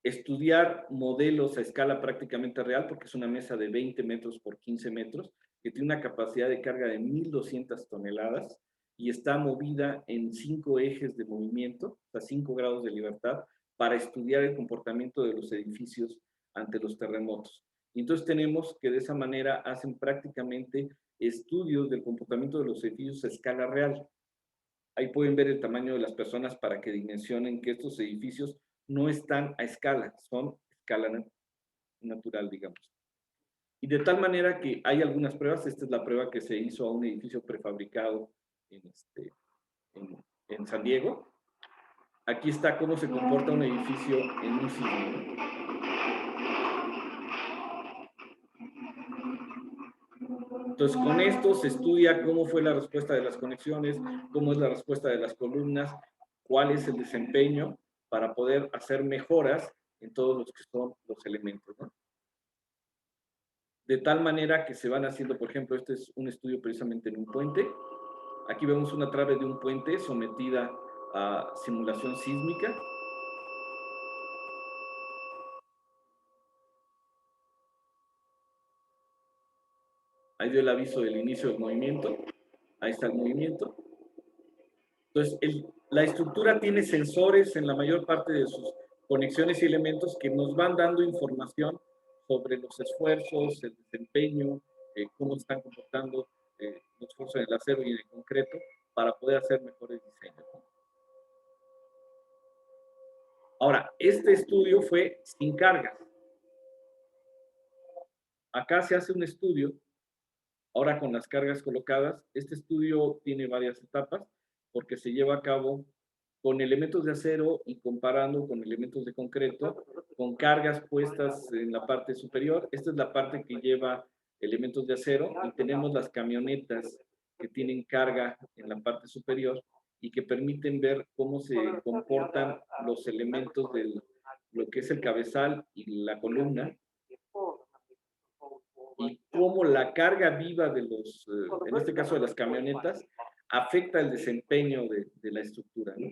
estudiar modelos a escala prácticamente real, porque es una mesa de 20 metros por 15 metros, que tiene una capacidad de carga de 1.200 toneladas y está movida en 5 ejes de movimiento, a 5 grados de libertad, para estudiar el comportamiento de los edificios ante los terremotos. Y entonces tenemos que de esa manera hacen prácticamente estudios del comportamiento de los edificios a escala real. Ahí pueden ver el tamaño de las personas para que dimensionen que estos edificios no están a escala, son escala natural, digamos. Y de tal manera que hay algunas pruebas, esta es la prueba que se hizo a un edificio prefabricado en San Diego. Aquí está cómo se comporta un edificio en un sismo. Entonces, con esto se estudia cómo fue la respuesta de las conexiones, cómo es la respuesta de las columnas, cuál es el desempeño para poder hacer mejoras en todos los que son los elementos, ¿no? De tal manera que se van haciendo, por ejemplo, este es un estudio precisamente en un puente. Aquí vemos una trave de un puente sometida a simulación sísmica. Ahí dio el aviso del inicio del movimiento. Ahí está el movimiento. Entonces, la estructura tiene sensores en la mayor parte de sus conexiones y elementos que nos van dando información sobre los esfuerzos, el desempeño, cómo están comportando los esfuerzos en el acero y en el concreto para poder hacer mejores diseños. Ahora, este estudio fue sin cargas. Acá se hace un estudio, ahora con las cargas colocadas. Este estudio tiene varias etapas porque se lleva a cabo con elementos de acero y comparando con elementos de concreto, con cargas puestas en la parte superior. Esta es la parte que lleva elementos de acero y tenemos las camionetas que tienen carga en la parte superior y que permiten ver cómo se comportan los elementos de lo que es el cabezal y la columna, y cómo la carga viva de los, en este caso de las camionetas, afecta el desempeño de la estructura, ¿no?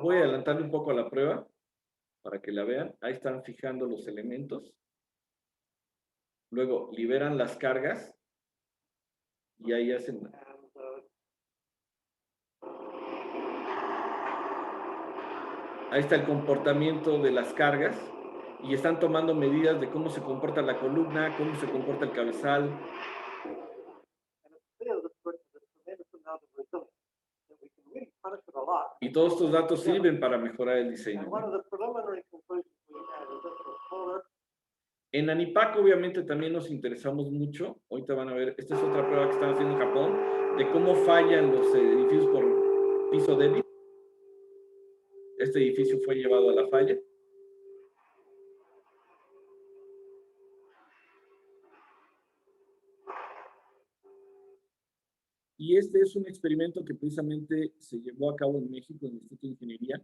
Voy a adelantarle un poco a la prueba para que la vean. Ahí están fijando los elementos. Luego liberan las cargas y ahí hacen... Ahí está el comportamiento de las cargas y están tomando medidas de cómo se comporta la columna, cómo se comporta el cabezal. Y todos estos datos sirven para mejorar el diseño, ¿no? En ANIPAC obviamente también nos interesamos mucho. Ahorita van a ver, esta es otra prueba que están haciendo en Japón, de cómo fallan los edificios por piso débil. Este edificio fue llevado a la falla. Y este es un experimento que precisamente se llevó a cabo en México, en el Instituto de Ingeniería,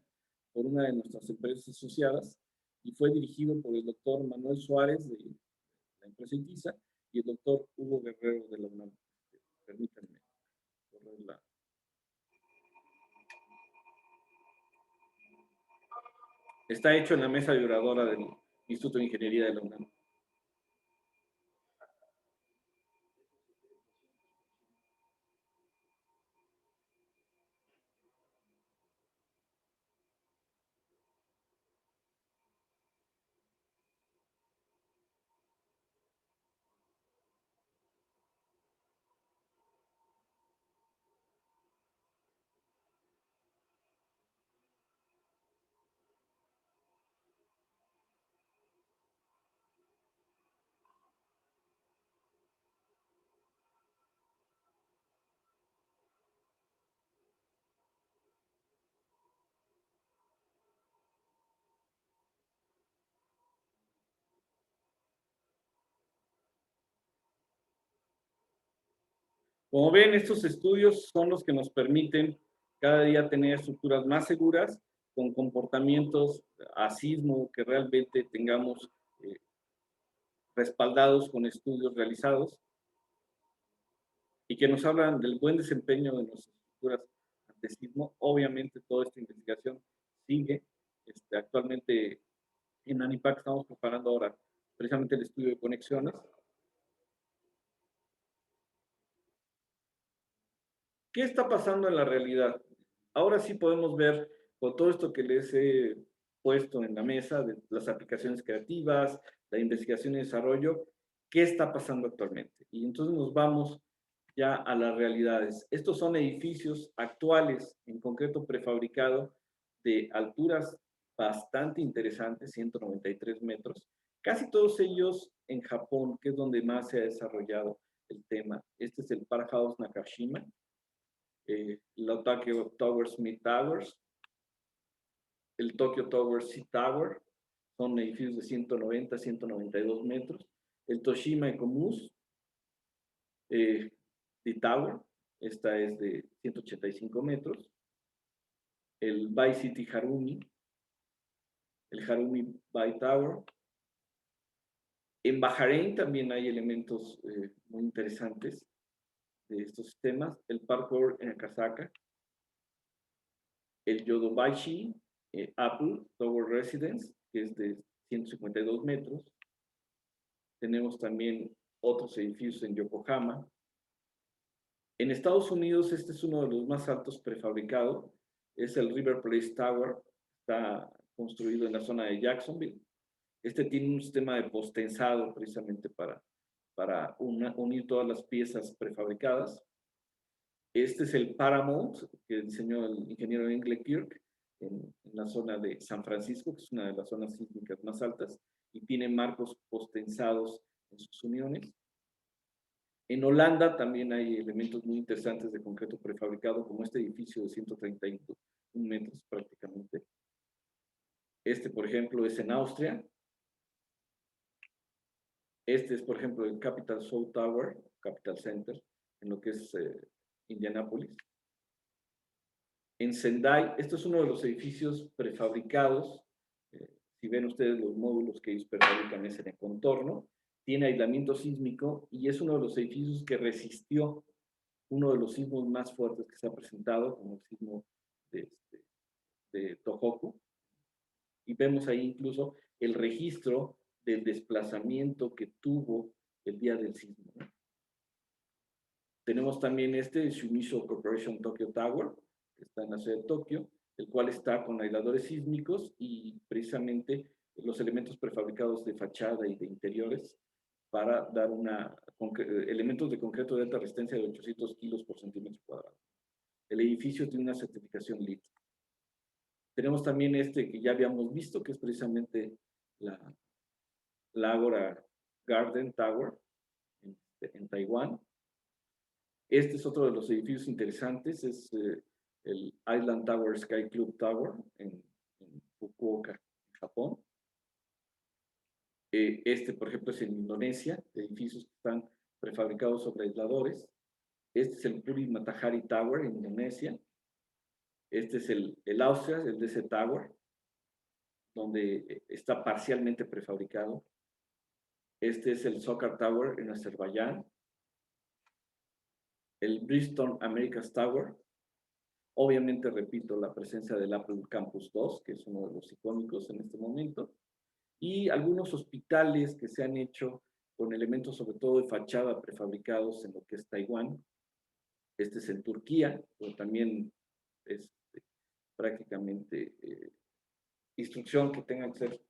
por una de nuestras empresas asociadas, y fue dirigido por el doctor Manuel Suárez de la empresa ITISA y el doctor Hugo Guerrero de la UNAM. Permítanme correr la... Está hecho en la mesa vibradora del Instituto de Ingeniería de la UNAM. Como ven, estos estudios son los que nos permiten cada día tener estructuras más seguras, con comportamientos a sismo que realmente tengamos respaldados con estudios realizados y que nos hablan del buen desempeño de nuestras estructuras ante sismo. Obviamente toda esta investigación sigue. Actualmente en ANIPAC estamos preparando ahora precisamente el estudio de conexiones. ¿Qué está pasando en la realidad? Ahora sí podemos ver con todo esto que les he puesto en la mesa, de las aplicaciones creativas, la investigación y desarrollo, qué está pasando actualmente. Y entonces nos vamos ya a las realidades. Estos son edificios actuales, en concreto prefabricado, de alturas bastante interesantes, 193 metros. Casi todos ellos en Japón, que es donde más se ha desarrollado el tema. Este es el Park House Nakashima, la Tokyo Tower Smith Towers, el Tokyo Tower Sea Tower, son edificios de 190, 192 metros. El Toshima Ecomus, The Tower, esta es de 185 metros. El Bay City Harumi, el Harumi Bay Tower. En Bahrein también hay elementos muy interesantes de estos sistemas. El Parkour en Akasaka, el Yodobashi Apple Tower Residence, que es de 152 metros. Tenemos también otros edificios en Yokohama. En Estados Unidos, este es uno de los más altos prefabricados, es el River Place Tower, está construido en la zona de Jacksonville. Este tiene un sistema de postensado precisamente para unir todas las piezas prefabricadas. Este es el Paramount, que diseñó el ingeniero Engle Kirk en la zona de San Francisco, que es una de las zonas sísmicas más altas, y tiene marcos postensados en sus uniones. En Holanda también hay elementos muy interesantes de concreto prefabricado, como este edificio de 131 metros prácticamente. Este, por ejemplo, es en Austria. Este es, por ejemplo, el Capital South Tower, Capital Center, en lo que es Indianápolis. En Sendai, esto es uno de los edificios prefabricados. Si ven ustedes los módulos que ellos prefabrican es en el contorno. Tiene aislamiento sísmico y es uno de los edificios que resistió uno de los sismos más fuertes que se ha presentado, como el sismo de Tohoku. Y vemos ahí incluso el registro del desplazamiento que tuvo el día del sismo, ¿no? Tenemos también este Shumisho Corporation Tokyo Tower, que está en la ciudad de Tokio, el cual está con aisladores sísmicos y precisamente los elementos prefabricados de fachada y de interiores para dar elementos de concreto de alta resistencia de 800 kilos por centímetro cuadrado. El edificio tiene una certificación LEED. Tenemos también este que ya habíamos visto, que es precisamente la Agora Garden Tower en Taiwán. Este es otro de los edificios interesantes, es el Island Tower Sky Club Tower en Fukuoka, Japón. Este, por ejemplo, es en Indonesia, edificios que están prefabricados sobre aisladores. Este es el Puri Matahari Tower en Indonesia. Este es el Austria, el DC Tower, donde está parcialmente prefabricado. Este es el Soccer Tower en Azerbaiyán. El Bristol Americas Tower. Obviamente, repito, la presencia del Apple Campus 2, que es uno de los icónicos en este momento. Y algunos hospitales que se han hecho con elementos sobre todo de fachada prefabricados en lo que es Taiwán. Este es en Turquía, pero también es prácticamente instrucción que tengan que ser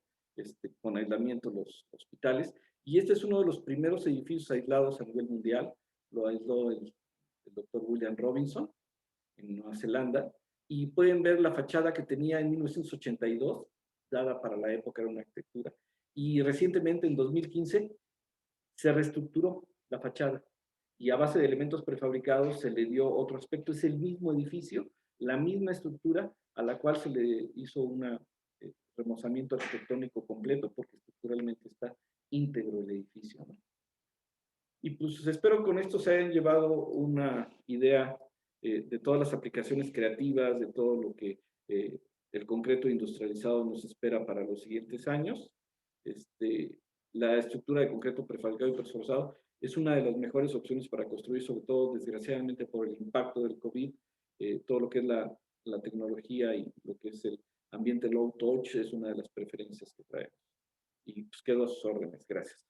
con aislamiento los hospitales. Y este es uno de los primeros edificios aislados a nivel mundial. Lo aisló el doctor William Robinson en Nueva Zelanda. Y pueden ver la fachada que tenía en 1982, dada para la época, era una arquitectura. Y recientemente, en 2015, se reestructuró la fachada. Y a base de elementos prefabricados se le dio otro aspecto. Es el mismo edificio, la misma estructura, a la cual se le hizo un remozamiento arquitectónico completo, porque estructuralmente está íntegro el edificio, ¿no? Y pues espero con esto se hayan llevado una idea de todas las aplicaciones creativas, de todo lo que el concreto industrializado nos espera para los siguientes años. La estructura de concreto prefabricado y preforzado es una de las mejores opciones para construir, sobre todo, desgraciadamente, por el impacto del COVID, todo lo que es la tecnología y lo que es el ambiente low touch es una de las preferencias que traemos. Y pues quedo a sus órdenes. Gracias.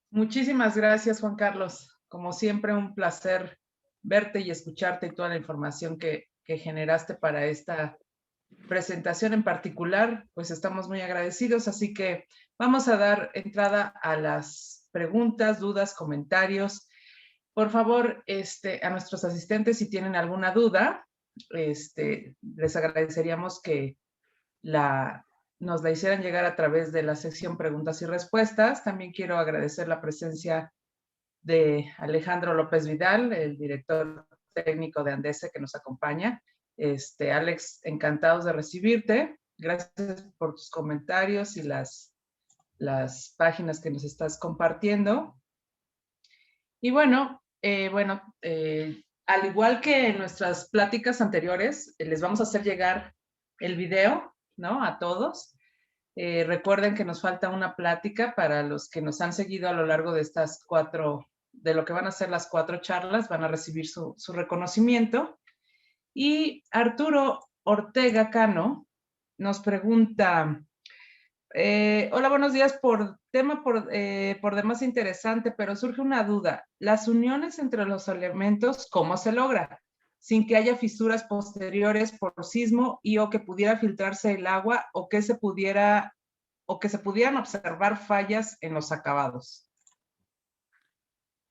Muchísimas gracias, Juan Carlos. Como siempre, un placer verte y escucharte y toda la información que generaste para esta presentación en particular. Pues estamos muy agradecidos, así que vamos a dar entrada a las preguntas, dudas, comentarios. Por favor, a nuestros asistentes, si tienen alguna duda, les agradeceríamos que nos la hicieran llegar a través de la sección preguntas y respuestas. También quiero agradecer la presencia de Alejandro López Vidal, el director técnico de Andese, que nos acompaña. Alex, encantados de recibirte. Gracias por tus comentarios y las páginas que nos estás compartiendo. Y bueno, al igual que en nuestras pláticas anteriores, les vamos a hacer llegar el video, ¿no? A todos. Recuerden que nos falta una plática para los que nos han seguido a lo largo de estas de lo que van a ser las 4 charlas, van a recibir su reconocimiento. Y Arturo Ortega Cano nos pregunta, hola, buenos días, tema por demás interesante, pero surge una duda. Las uniones entre los elementos, ¿cómo se logra? Sin que haya fisuras posteriores por sismo y o que pudiera filtrarse el agua o que se pudieran observar fallas en los acabados.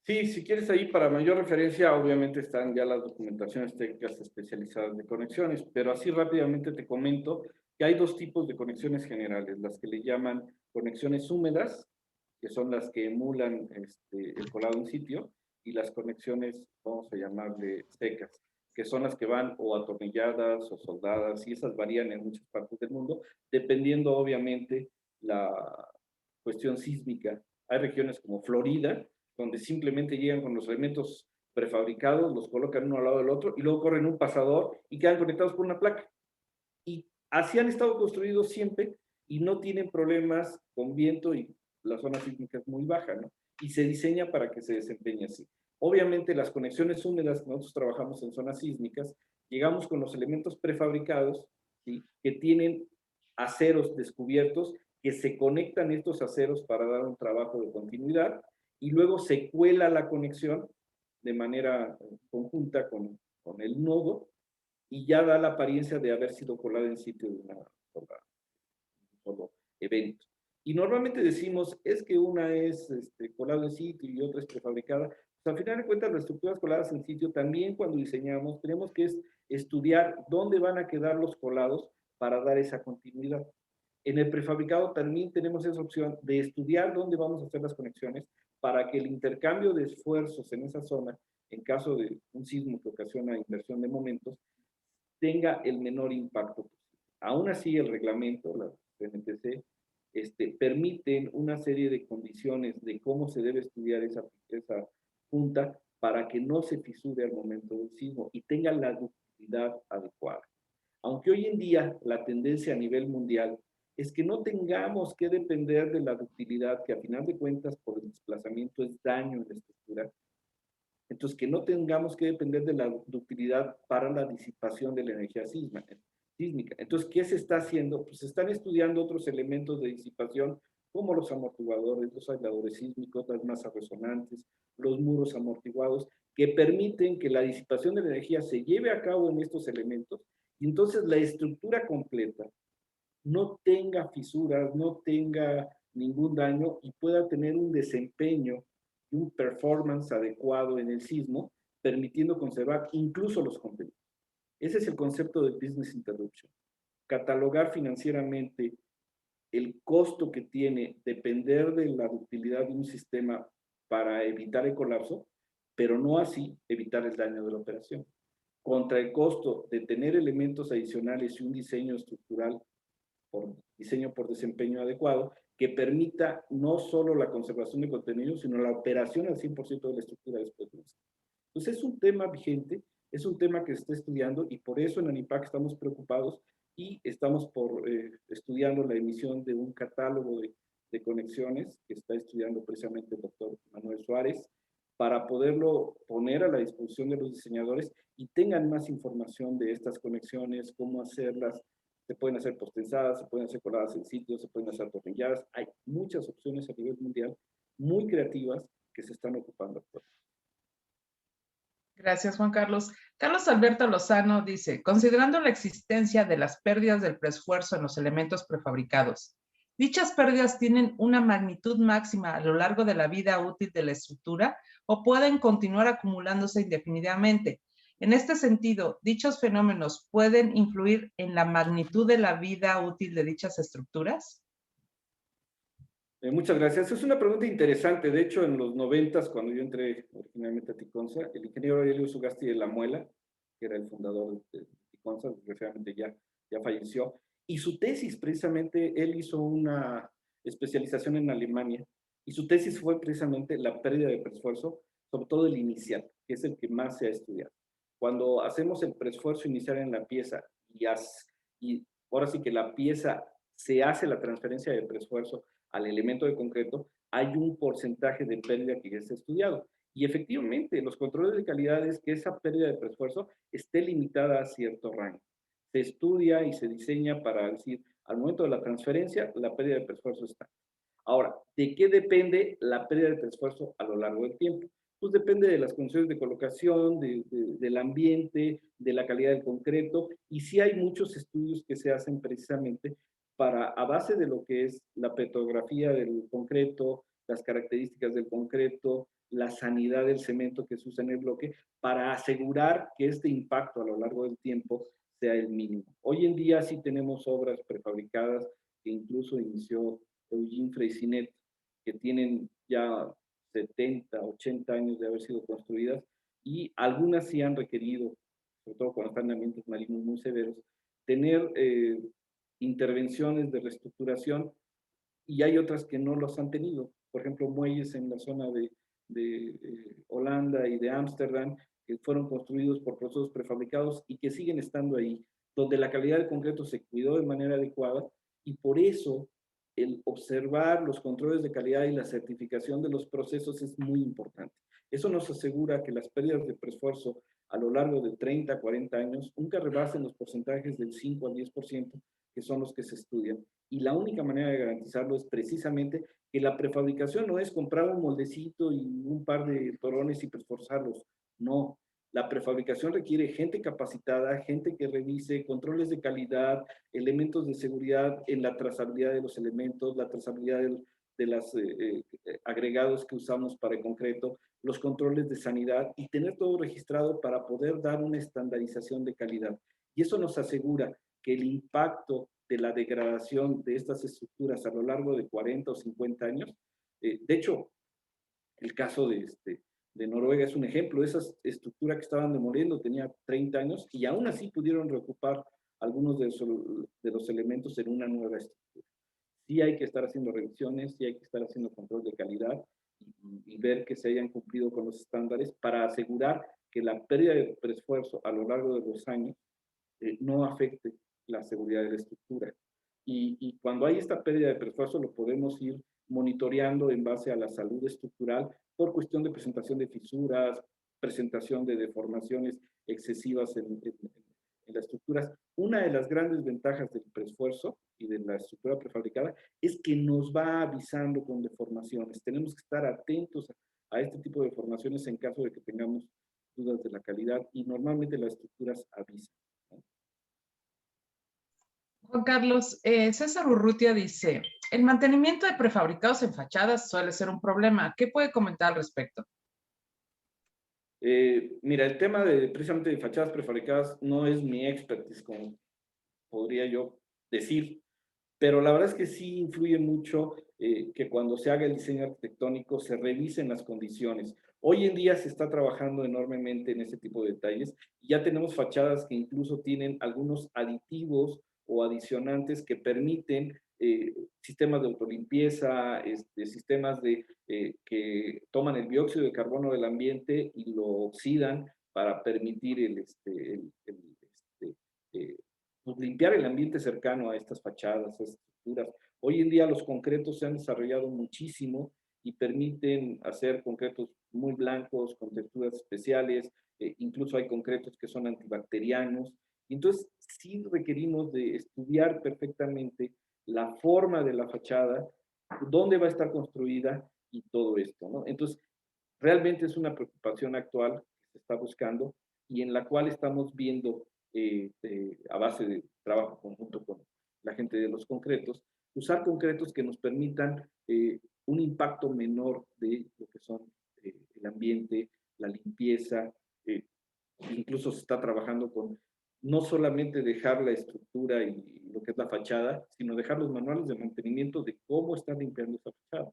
Sí, si quieres ahí para mayor referencia, obviamente están ya las documentaciones técnicas especializadas de conexiones, pero así rápidamente te comento que hay 2 tipos de conexiones generales, las que le llaman conexiones húmedas, que son las que emulan el colado en sitio, y las conexiones, vamos a llamarle secas, que son las que van o atornilladas o soldadas, y esas varían en muchas partes del mundo, dependiendo obviamente la cuestión sísmica. Hay regiones como Florida, donde simplemente llegan con los elementos prefabricados, los colocan uno al lado del otro y luego corren un pasador y quedan conectados por una placa. Y así han estado construidos siempre y no tienen problemas con viento y la zona sísmica es muy baja, ¿no? Y se diseña para que se desempeñe así. Obviamente las conexiones húmedas, nosotros trabajamos en zonas sísmicas, llegamos con los elementos prefabricados, ¿sí? Que tienen aceros descubiertos, que se conectan estos aceros para dar un trabajo de continuidad y luego se cuela la conexión de manera conjunta con el nodo y ya da la apariencia de haber sido colada en sitio de un solo evento. Y normalmente decimos, es que una es colado en sitio y otra es prefabricada. Pues al final de cuentas, las estructuras coladas en sitio, también cuando diseñamos, tenemos que estudiar dónde van a quedar los colados para dar esa continuidad. En el prefabricado también tenemos esa opción de estudiar dónde vamos a hacer las conexiones para que el intercambio de esfuerzos en esa zona, en caso de un sismo que ocasiona inversión de momentos, tenga el menor impacto posible. Aún así, el reglamento, la CNTC, permiten una serie de condiciones de cómo se debe estudiar esa punta para que no se fisure al momento del sismo y tenga la ductilidad adecuada. Aunque hoy en día la tendencia a nivel mundial es que no tengamos que depender de la ductilidad, que a final de cuentas por el desplazamiento es daño en la estructura. Entonces, que no tengamos que depender de la ductilidad para la disipación de la energía sísmica. Entonces, ¿qué se está haciendo? Pues se están estudiando otros elementos de disipación, como los amortiguadores, los aisladores sísmicos, las masas resonantes, los muros amortiguados, que permiten que la disipación de la energía se lleve a cabo en estos elementos, y entonces la estructura completa no tenga fisuras, no tenga ningún daño y pueda tener un desempeño y un performance adecuado en el sismo, permitiendo conservar incluso los contenidos. Ese es el concepto de business interruption. Catalogar financieramente el costo que tiene depender de la ductilidad de un sistema para evitar el colapso, pero no así evitar el daño de la operación. Contra el costo de tener elementos adicionales y un diseño estructural por diseño por desempeño adecuado, que permita no solo la conservación de contenido, sino la operación al 100% de la estructura después de esto. Entonces es un tema vigente, es un tema que se está estudiando y por eso en ANIPAC estamos preocupados y estamos estudiando la emisión de un catálogo de conexiones que está estudiando precisamente el doctor Manuel Suárez para poderlo poner a la disposición de los diseñadores y tengan más información de estas conexiones, cómo hacerlas. Se pueden hacer postensadas, se pueden hacer coladas en sitios, se pueden hacer atornilladas. Hay muchas opciones a nivel mundial muy creativas que se están ocupando actualmente. Gracias, Juan Carlos. Carlos Alberto Lozano dice, considerando la existencia de las pérdidas del preesfuerzo en los elementos prefabricados, ¿dichas pérdidas tienen una magnitud máxima a lo largo de la vida útil de la estructura o pueden continuar acumulándose indefinidamente? En este sentido, ¿dichos fenómenos pueden influir en la magnitud de la vida útil de dichas estructuras? Muchas gracias. Es una pregunta interesante. De hecho, en los 90s, cuando yo entré originalmente a Ticonza, el ingeniero Aurelio Sugasti de la Muela, que era el fundador de Ticonza, desgraciadamente ya falleció, y su tesis, precisamente, él hizo una especialización en Alemania, y su tesis fue precisamente la pérdida de preesfuerzo, sobre todo el inicial, que es el que más se ha estudiado. Cuando hacemos el preesfuerzo inicial en la pieza y ahora sí que la pieza se hace la transferencia de preesfuerzo al elemento de concreto, hay un porcentaje de pérdida que ya está estudiado. Y efectivamente, los controles de calidad es que esa pérdida de preesfuerzo esté limitada a cierto rango. Se estudia y se diseña para decir, al momento de la transferencia, la pérdida de preesfuerzo está. Ahora, ¿de qué depende la pérdida de preesfuerzo a lo largo del tiempo? Pues depende de las condiciones de colocación, del ambiente, de la calidad del concreto, y sí hay muchos estudios que se hacen precisamente para, a base de lo que es la petrografía del concreto, las características del concreto, la sanidad del cemento que se usa en el bloque, para asegurar que este impacto a lo largo del tiempo sea el mínimo. Hoy en día sí tenemos obras prefabricadas que incluso inició Eugene Freycinet, que tienen ya 70, 80 años de haber sido construidas, y algunas sí han requerido, sobre todo cuando están en ambientes marinos muy severos, tener intervenciones de reestructuración, y hay otras que no los han tenido. Por ejemplo, muelles en la zona de Holanda y de Ámsterdam, que fueron construidos por procesos prefabricados y que siguen estando ahí, donde la calidad del concreto se cuidó de manera adecuada, y por eso el observar los controles de calidad y la certificación de los procesos es muy importante. Eso nos asegura que las pérdidas de preesfuerzo a lo largo de 30, 40 años nunca rebasen los porcentajes del 5 al 10%, que son los que se estudian. Y la única manera de garantizarlo es precisamente que la prefabricación no es comprar un moldecito y un par de torones y preesforzarlos. No, la prefabricación requiere gente capacitada, gente que revise controles de calidad, elementos de seguridad en la trazabilidad de los elementos, la trazabilidad de los agregados que usamos para el concreto, los controles de sanidad, y tener todo registrado para poder dar una estandarización de calidad. Y eso nos asegura que el impacto de la degradación de estas estructuras a lo largo de 40 o 50 años, de hecho, el caso de Noruega es un ejemplo. Esa estructura que estaban demoliendo tenía 30 años y aún así pudieron reocupar algunos de los elementos en una nueva estructura. Sí hay que estar haciendo revisiones, sí hay que estar haciendo control de calidad y ver que se hayan cumplido con los estándares para asegurar que la pérdida de preesfuerzo a lo largo de los años no afecte la seguridad de la estructura. Y cuando hay esta pérdida de preesfuerzo lo podemos ir monitoreando en base a la salud estructural por cuestión de presentación de fisuras, presentación de deformaciones excesivas en las estructuras. Una de las grandes ventajas del preesfuerzo y de la estructura prefabricada es que nos va avisando con deformaciones. Tenemos que estar atentos a este tipo de deformaciones en caso de que tengamos dudas de la calidad, y normalmente las estructuras avisan. Juan Carlos, César Urrutia dice, el mantenimiento de prefabricados en fachadas suele ser un problema. ¿Qué puede comentar al respecto? Mira, el tema precisamente de fachadas prefabricadas no es mi expertise, como podría yo decir, pero la verdad es que sí influye mucho que cuando se haga el diseño arquitectónico se revisen las condiciones. Hoy en día se está trabajando enormemente en ese tipo de detalles, y ya tenemos fachadas que incluso tienen algunos aditivos o adicionantes que permiten sistemas de autolimpieza, sistemas que toman el dióxido de carbono del ambiente y lo oxidan para permitir pues, limpiar el ambiente cercano a estas fachadas, a estas estructuras. Hoy en día los concretos se han desarrollado muchísimo y permiten hacer concretos muy blancos, con texturas especiales, incluso hay concretos que son antibacterianos. Y entonces sí requerimos de estudiar perfectamente la forma de la fachada, dónde va a estar construida y todo esto, ¿no? Entonces, realmente es una preocupación actual que se está buscando y en la cual estamos viendo, a base de trabajo conjunto con la gente de los concretos, usar concretos que nos permitan un impacto menor de lo que son el ambiente, la limpieza, incluso se está trabajando con no solamente dejar la estructura y lo que es la fachada, sino dejar los manuales de mantenimiento de cómo están limpiando esa fachada.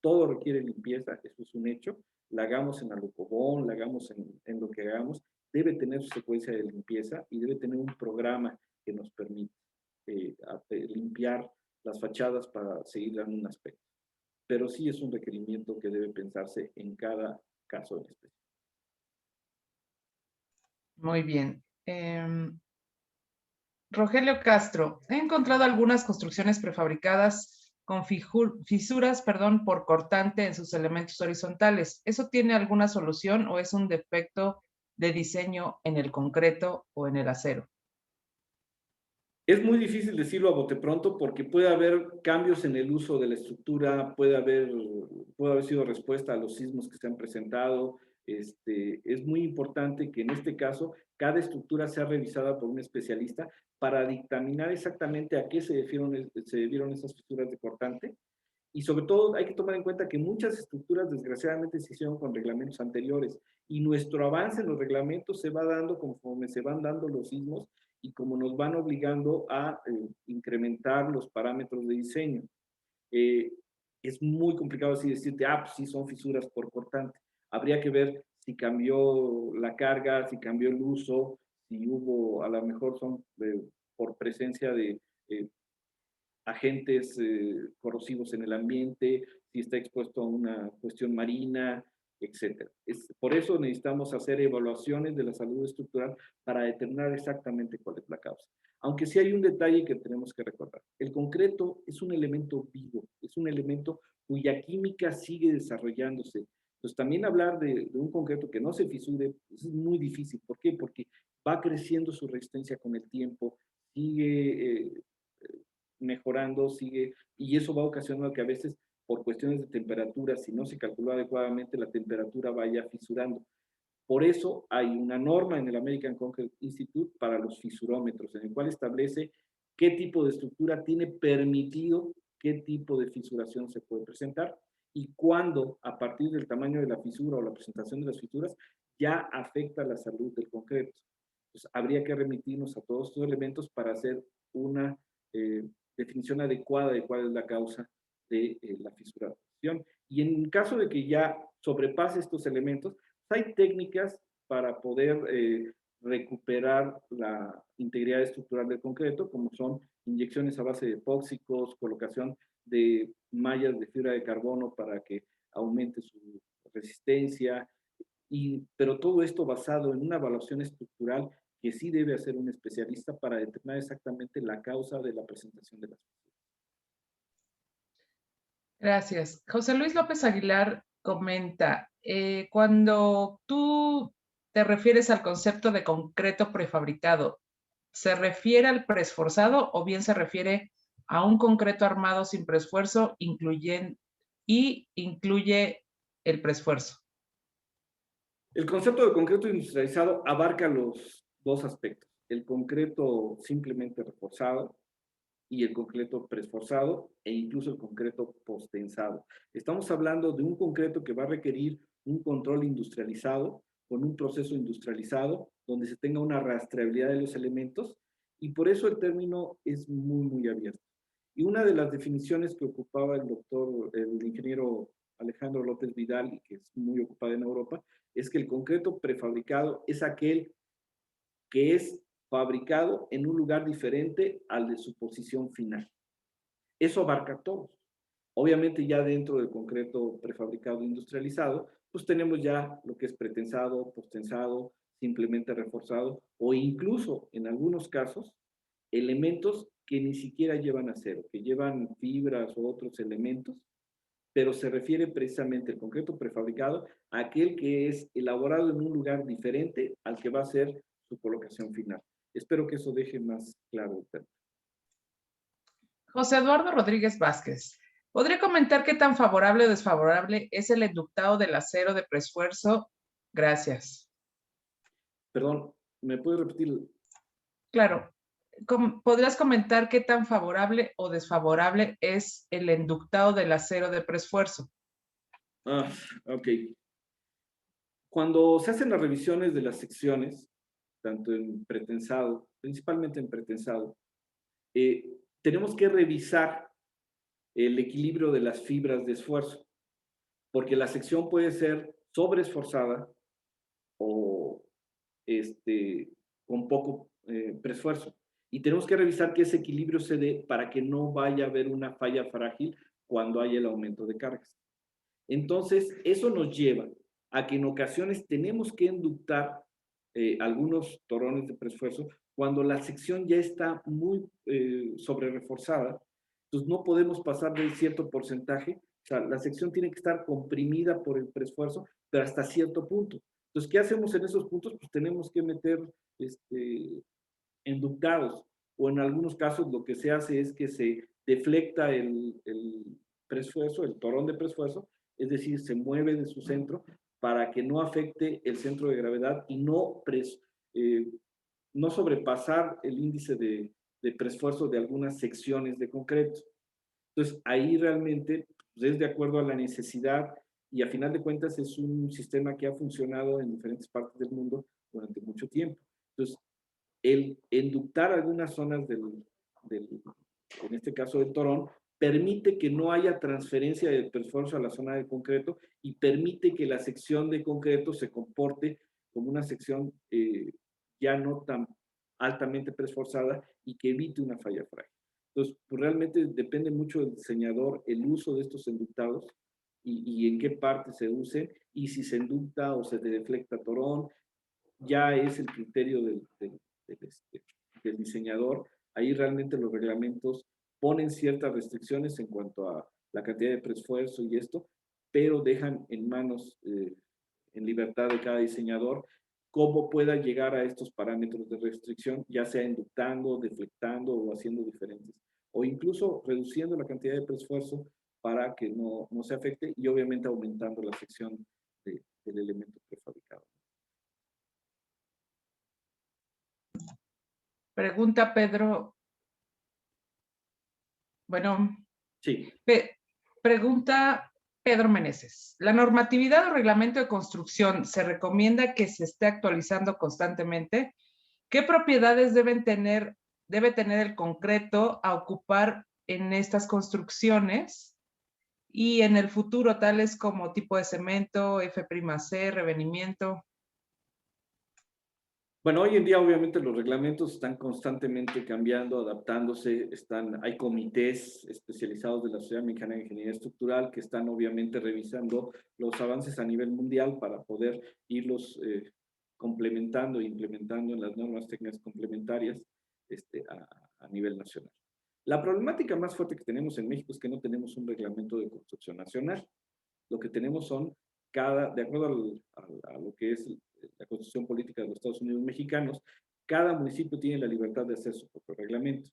Todo requiere limpieza, eso es un hecho. La hagamos en alocobón, la hagamos en lo que hagamos, debe tener su secuencia de limpieza y debe tener un programa que nos permita limpiar las fachadas para seguir dando un aspecto. Pero sí es un requerimiento que debe pensarse en cada caso en especial. Muy bien. Rogelio Castro, he encontrado algunas construcciones prefabricadas con fisuras, por cortante en sus elementos horizontales. ¿Eso tiene alguna solución o es un defecto de diseño en el concreto o en el acero? Es muy difícil decirlo a bote pronto porque puede haber cambios en el uso de la estructura, puede haber sido respuesta a los sismos que se han presentado. Es muy importante que en este caso cada estructura sea revisada por un especialista para dictaminar exactamente a qué se debieron esas fisuras de cortante. Y sobre todo hay que tomar en cuenta que muchas estructuras desgraciadamente se hicieron con reglamentos anteriores y nuestro avance en los reglamentos se va dando conforme se van dando los sismos y como nos van obligando a incrementar los parámetros de diseño. Es muy complicado así decirte, pues sí son fisuras por cortante. Habría que ver si cambió la carga, si cambió el uso, si hubo, a lo mejor son por presencia de agentes corrosivos en el ambiente, si está expuesto a una cuestión marina, etc. Por eso necesitamos hacer evaluaciones de la salud estructural para determinar exactamente cuál es la causa. Aunque sí hay un detalle que tenemos que recordar. El concreto es un elemento vivo, es un elemento cuya química sigue desarrollándose. Entonces también hablar de un concreto que no se fisure es muy difícil. ¿Por qué? Porque va creciendo su resistencia con el tiempo, sigue mejorando, sigue, y eso va ocasionando que a veces por cuestiones de temperatura, si no se calculó adecuadamente, la temperatura vaya fisurando. Por eso hay una norma en el American Concrete Institute para los fisurómetros, en el cual establece qué tipo de estructura tiene permitido, qué tipo de fisuración se puede presentar y cuándo, a partir del tamaño de la fisura o la presentación de las fisuras, ya afecta la salud del concreto. Entonces, habría que remitirnos a todos estos elementos para hacer una definición adecuada de cuál es la causa de la fisuración. Y en caso de que ya sobrepase estos elementos, hay técnicas para poder recuperar la integridad estructural del concreto, como son inyecciones a base de epóxicos, colocación de mallas de fibra de carbono para que aumente su resistencia, pero todo esto basado en una evaluación estructural que sí debe hacer un especialista para determinar exactamente la causa de la presentación de las fisuras. Gracias. José Luis López Aguilar comenta, cuando tú te refieres al concepto de concreto prefabricado, ¿se refiere al preesforzado o bien se refiere a un concreto armado sin preesfuerzo incluye el preesfuerzo? El concepto de concreto industrializado abarca los dos aspectos, el concreto simplemente reforzado y el concreto preesforzado e incluso el concreto postensado. Estamos hablando de un concreto que va a requerir un control industrializado, con un proceso industrializado, donde se tenga una rastreabilidad de los elementos, y por eso el término es muy, muy abierto. Y una de las definiciones que ocupaba el ingeniero Alejandro López Vidal, y que es muy ocupado en Europa, es que el concreto prefabricado es aquel que es fabricado en un lugar diferente al de su posición final. Eso abarca a todos. Obviamente ya dentro del concreto prefabricado industrializado, pues tenemos ya lo que es pretensado, posttensado, simplemente reforzado o incluso en algunos casos elementos que ni siquiera llevan acero, que llevan fibras o otros elementos, pero se refiere precisamente el concreto prefabricado a aquel que es elaborado en un lugar diferente al que va a ser su colocación final. Espero que eso deje más claro el tema. José Eduardo Rodríguez Vázquez. ¿Podría comentar qué tan favorable o desfavorable es el enductado del acero de preesfuerzo? Gracias. Perdón, ¿me puedes repetir? Claro. ¿Podrías comentar qué tan favorable o desfavorable es el enductado del acero de preesfuerzo? Ok. Cuando se hacen las revisiones de las secciones, tanto en pretensado, principalmente en pretensado, tenemos que revisar el equilibrio de las fibras de esfuerzo, porque la sección puede ser sobreesforzada o con poco preesfuerzo. Y tenemos que revisar que ese equilibrio se dé para que no vaya a haber una falla frágil cuando haya el aumento de cargas. Entonces, eso nos lleva a que en ocasiones tenemos que enductar algunos torones de preesfuerzo cuando la sección ya está muy sobre reforzada. Entonces, no podemos pasar de cierto porcentaje. O sea, la sección tiene que estar comprimida por el preesfuerzo, pero hasta cierto punto. Entonces, ¿qué hacemos en esos puntos? Pues tenemos que meter enductados, o en algunos casos lo que se hace es que se deflecta el preesfuerzo, el torón de preesfuerzo, es decir, se mueve de su centro para que no afecte el centro de gravedad y no sobrepasar el índice de preesfuerzo de algunas secciones de concreto. Entonces, ahí realmente pues, es de acuerdo a la necesidad y a final de cuentas es un sistema que ha funcionado en diferentes partes del mundo durante mucho tiempo. Entonces, el enductar algunas zonas en este caso del torón, permite que no haya transferencia de preesfuerzo a la zona de concreto y permite que la sección de concreto se comporte como una sección ya no tan altamente preesforzada y que evite una falla frágil. Entonces, pues realmente depende mucho del diseñador el uso de estos enductados y en qué parte se usen y si se enducta o se deflecta torón, ya es el criterio del diseñador. Ahí realmente los reglamentos ponen ciertas restricciones en cuanto a la cantidad de preesfuerzo y esto, pero dejan en manos, en libertad de cada diseñador, cómo pueda llegar a estos parámetros de restricción, ya sea inductando, deflectando o haciendo diferentes, o incluso reduciendo la cantidad de preesfuerzo para que no se afecte y obviamente aumentando la sección del elemento prefabricado. Pregunta Pedro. Bueno. Sí. Pregunta Pedro Meneses. ¿La normatividad o reglamento de construcción se recomienda que se esté actualizando constantemente? ¿Qué propiedades debe tener el concreto a ocupar en estas construcciones? Y en el futuro, tales como tipo de cemento, F''C, revenimiento. Bueno, hoy en día obviamente los reglamentos están constantemente cambiando, adaptándose, hay comités especializados de la Sociedad Mexicana de Ingeniería Estructural que están obviamente revisando los avances a nivel mundial para poder irlos complementando e implementando en las normas técnicas complementarias a nivel nacional. La problemática más fuerte que tenemos en México es que no tenemos un reglamento de construcción nacional. Lo que tenemos son de acuerdo a lo que es la Constitución Política de los Estados Unidos Mexicanos, cada municipio tiene la libertad de hacer su propio reglamento.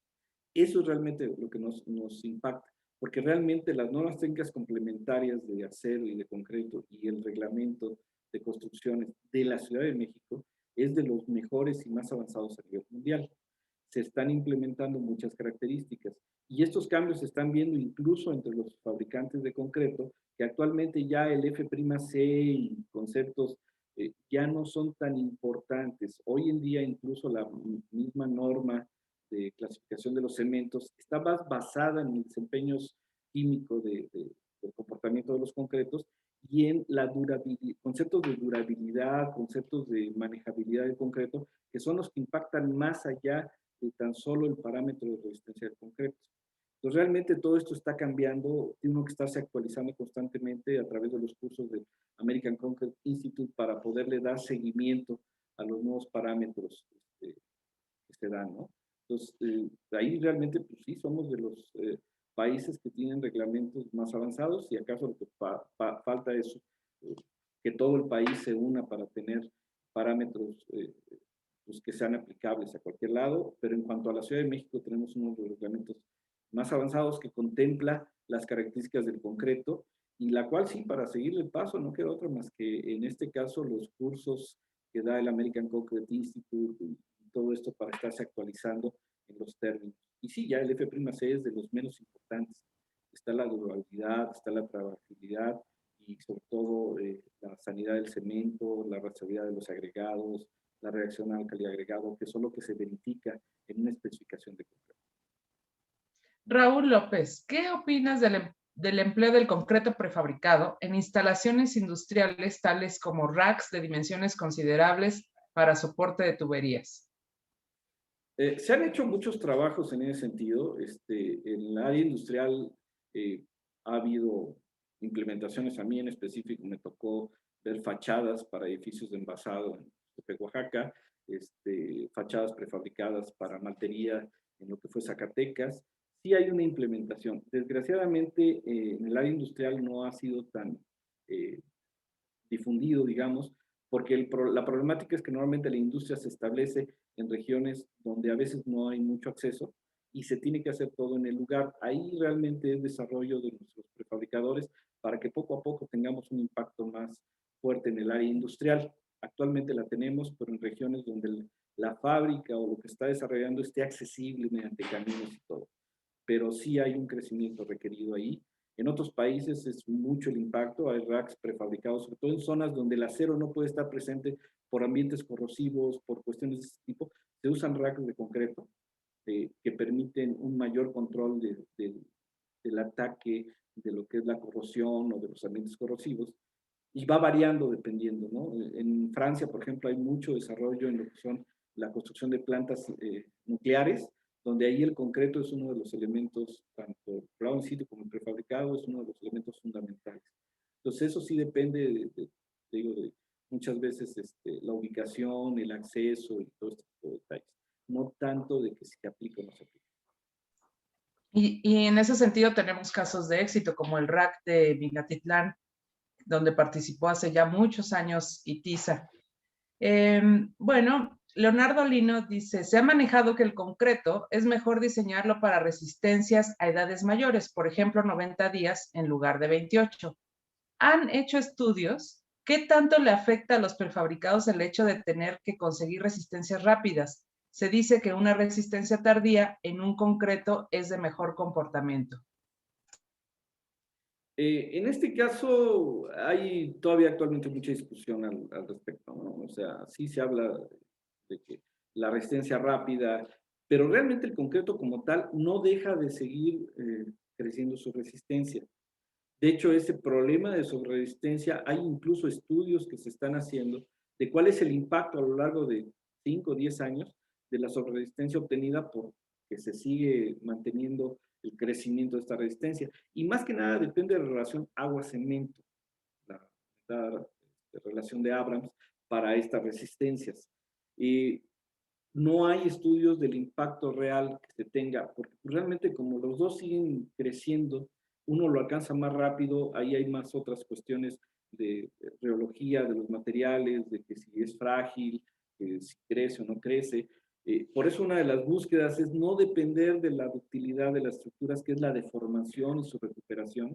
Eso es realmente lo que nos impacta, porque realmente las normas técnicas complementarias de acero y de concreto y el reglamento de construcciones de la Ciudad de México es de los mejores y más avanzados a nivel mundial. Se están implementando muchas características y estos cambios se están viendo incluso entre los fabricantes de concreto, que actualmente ya el F''C y conceptos ya no son tan importantes. Hoy en día incluso la misma norma de clasificación de los cementos está más basada en desempeños químicos del comportamiento de los concretos y en la conceptos de durabilidad, conceptos de manejabilidad del concreto, que son los que impactan más allá de tan solo el parámetro de resistencia del concreto. Entonces, realmente todo esto está cambiando, tiene uno que estarse actualizando constantemente a través de los cursos del American Concrete Institute para poderle dar seguimiento a los nuevos parámetros que se dan, ¿no? Entonces, ahí realmente, pues sí, somos de los países que tienen reglamentos más avanzados y acaso lo que falta es que todo el país se una para tener parámetros pues, que sean aplicables a cualquier lado, pero en cuanto a la Ciudad de México tenemos unos reglamentos más avanzados que contempla las características del concreto y la cual sí, para seguir el paso no queda otra más que en este caso los cursos que da el American Concrete Institute y todo esto para estarse actualizando en los términos. Y sí, ya el F'(C) es de los menos importantes. Está la durabilidad, está la trabajabilidad y sobre todo la sanidad del cemento, la rastreabilidad de los agregados, la reacción al caliagregado, que son lo que se verifica en una especificación de concreto. Raúl López, ¿qué opinas del empleo del concreto prefabricado en instalaciones industriales tales como racks de dimensiones considerables para soporte de tuberías? Se han hecho muchos trabajos en ese sentido. En el área industrial ha habido implementaciones. A mí en específico me tocó ver fachadas para edificios de envasado en Oaxaca, fachadas prefabricadas para maltería en lo que fue Zacatecas. Sí hay una implementación. Desgraciadamente en el área industrial no ha sido tan difundido, digamos, porque la problemática es que normalmente la industria se establece en regiones donde a veces no hay mucho acceso y se tiene que hacer todo en el lugar. Ahí realmente es desarrollo de nuestros prefabricadores para que poco a poco tengamos un impacto más fuerte en el área industrial. Actualmente la tenemos, pero en regiones donde la fábrica o lo que está desarrollando esté accesible mediante caminos y todo. Pero sí hay un crecimiento requerido ahí. En otros países es mucho el impacto, hay racks prefabricados, sobre todo en zonas donde el acero no puede estar presente por ambientes corrosivos, por cuestiones de este tipo, se usan racks de concreto que permiten un mayor control del ataque, de lo que es la corrosión o de los ambientes corrosivos, y va variando dependiendo, ¿no? En Francia, por ejemplo, hay mucho desarrollo en lo que son la construcción de plantas nucleares, donde ahí el concreto es uno de los elementos, tanto el plano in situ como el prefabricado, es uno de los elementos fundamentales. Entonces, eso sí depende de muchas veces la ubicación, el acceso y todo este tipo de detalles. No tanto de que se aplique o no se aplique. Y en ese sentido tenemos casos de éxito, como el rack de Minatitlán, donde participó hace ya muchos años ITISA. Bueno, Leonardo Lino dice, se ha manejado que el concreto es mejor diseñarlo para resistencias a edades mayores, por ejemplo, 90 días en lugar de 28. ¿Han hecho estudios? ¿Qué tanto le afecta a los prefabricados el hecho de tener que conseguir resistencias rápidas? Se dice que una resistencia tardía en un concreto es de mejor comportamiento. En este caso, hay todavía actualmente mucha discusión al respecto, ¿no? O sea, sí se habla de que la resistencia rápida, pero realmente el concreto como tal no deja de seguir creciendo su resistencia. De hecho, ese problema de sobreresistencia, hay incluso estudios que se están haciendo de cuál es el impacto a lo largo de 5 o 10 años de la sobreresistencia obtenida por que se sigue manteniendo el crecimiento de esta resistencia. Y más que nada depende de la relación agua-cemento, la relación de Abrams para estas resistencias. No hay estudios del impacto real que se tenga, porque realmente como los dos siguen creciendo, uno lo alcanza más rápido, ahí hay más otras cuestiones de reología de los materiales, de que si es frágil, si crece o no crece. Por eso una de las búsquedas es no depender de la ductilidad de las estructuras, que es la deformación y su recuperación,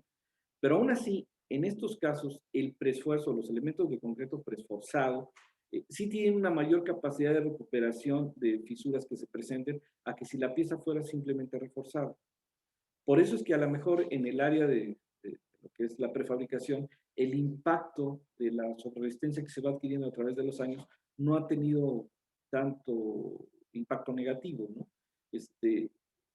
pero aún así, en estos casos, el preesfuerzo, los elementos de concreto preesforzado, sí tienen una mayor capacidad de recuperación de fisuras que se presenten a que si la pieza fuera simplemente reforzada. Por eso es que a lo mejor en el área de lo que es la prefabricación, el impacto de la sobreresistencia que se va adquiriendo a través de los años no ha tenido tanto impacto negativo, ¿no?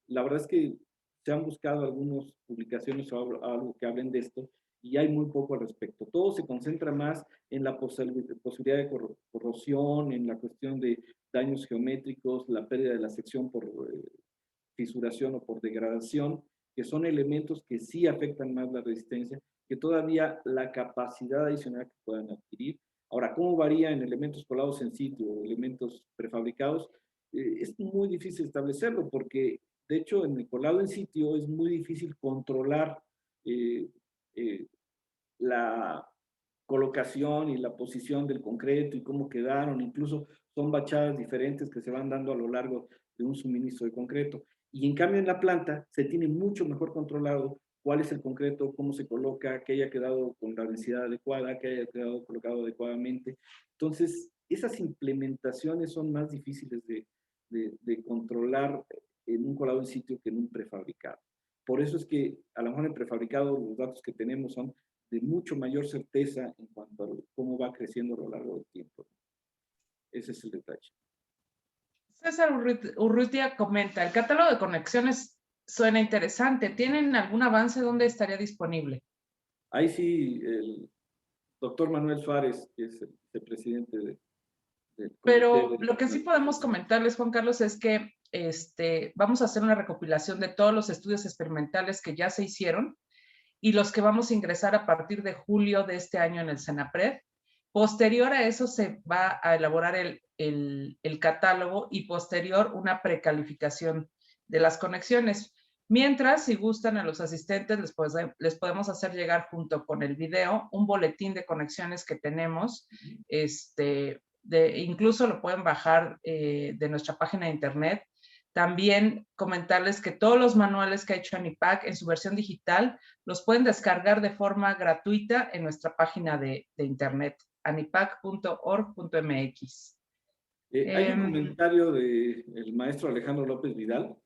La verdad es que se han buscado algunas publicaciones o algo que hablen de esto y hay muy poco al respecto. Todo se concentra más en la posibilidad de corrosión, en la cuestión de daños geométricos, la pérdida de la sección por fisuración o por degradación, que son elementos que sí afectan más la resistencia que todavía la capacidad adicional que puedan adquirir. Ahora, ¿cómo varía en elementos colados en sitio o elementos prefabricados? Es muy difícil establecerlo porque, de hecho, en el colado en sitio es muy difícil controlar la colocación y la posición del concreto y cómo quedaron, incluso son bachadas diferentes que se van dando a lo largo de un suministro de concreto. Y en cambio en la planta se tiene mucho mejor controlado cuál es el concreto, cómo se coloca, que haya quedado con la densidad adecuada, que haya quedado colocado adecuadamente. Entonces, esas implementaciones son más difíciles de controlar en un colado en sitio que en un prefabricado. Por eso es que a lo mejor en prefabricado los datos que tenemos son de mucho mayor certeza en cuanto a cómo va creciendo a lo largo del tiempo. Ese es el detalle. César Urrutia comenta, el catálogo de conexiones suena interesante. ¿Tienen algún avance? ¿Dónde estaría disponible? Ahí sí, el doctor Manuel Suárez, que es el presidente del Pero lo que sí podemos comentarles, Juan Carlos, es que vamos a hacer una recopilación de todos los estudios experimentales que ya se hicieron y los que vamos a ingresar a partir de julio de este año en el Senapred. Posterior a eso se va a elaborar el catálogo y posterior una precalificación de las conexiones. Mientras, si gustan a los asistentes, les podemos hacer llegar junto con el video un boletín de conexiones que tenemos. Incluso lo pueden bajar de nuestra página de internet. También comentarles que todos los manuales que ha hecho ANIPAC en su versión digital los pueden descargar de forma gratuita en nuestra página de internet, anipac.org.mx. Hay un comentario del maestro Alejandro López Vidal,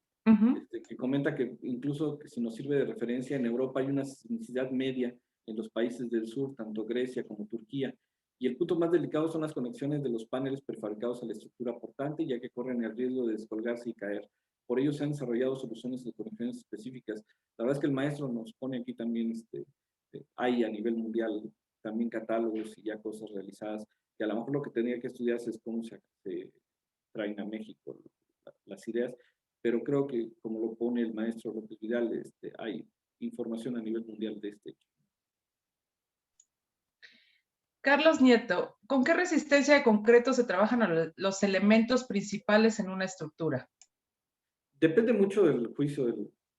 que comenta que incluso que si nos sirve de referencia, en Europa hay una sismicidad media en los países del sur, tanto Grecia como Turquía, y el punto más delicado son las conexiones de los paneles prefabricados a la estructura portante, ya que corren el riesgo de descolgarse y caer. Por ello se han desarrollado soluciones de conexiones específicas. La verdad es que el maestro nos pone aquí también, hay a nivel mundial también catálogos y ya cosas realizadas, que a lo mejor lo que tendría que estudiarse es cómo se traen a México las ideas, pero creo que como lo pone el maestro López Vidal, hay información a nivel mundial de este hecho. Carlos Nieto, ¿con qué resistencia de concreto se trabajan los elementos principales en una estructura? Depende mucho del juicio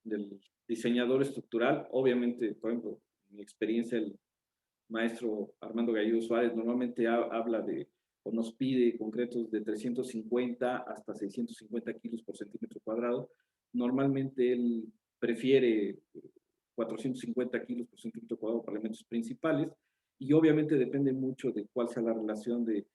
del diseñador estructural. Obviamente, por ejemplo, en mi experiencia, el maestro Armando Gallegos Suárez normalmente habla de, o nos pide concretos de 350 hasta 650 kilos por centímetro cuadrado. Normalmente él prefiere 450 kilos por centímetro cuadrado para elementos principales, y obviamente depende mucho de cuál sea la relación de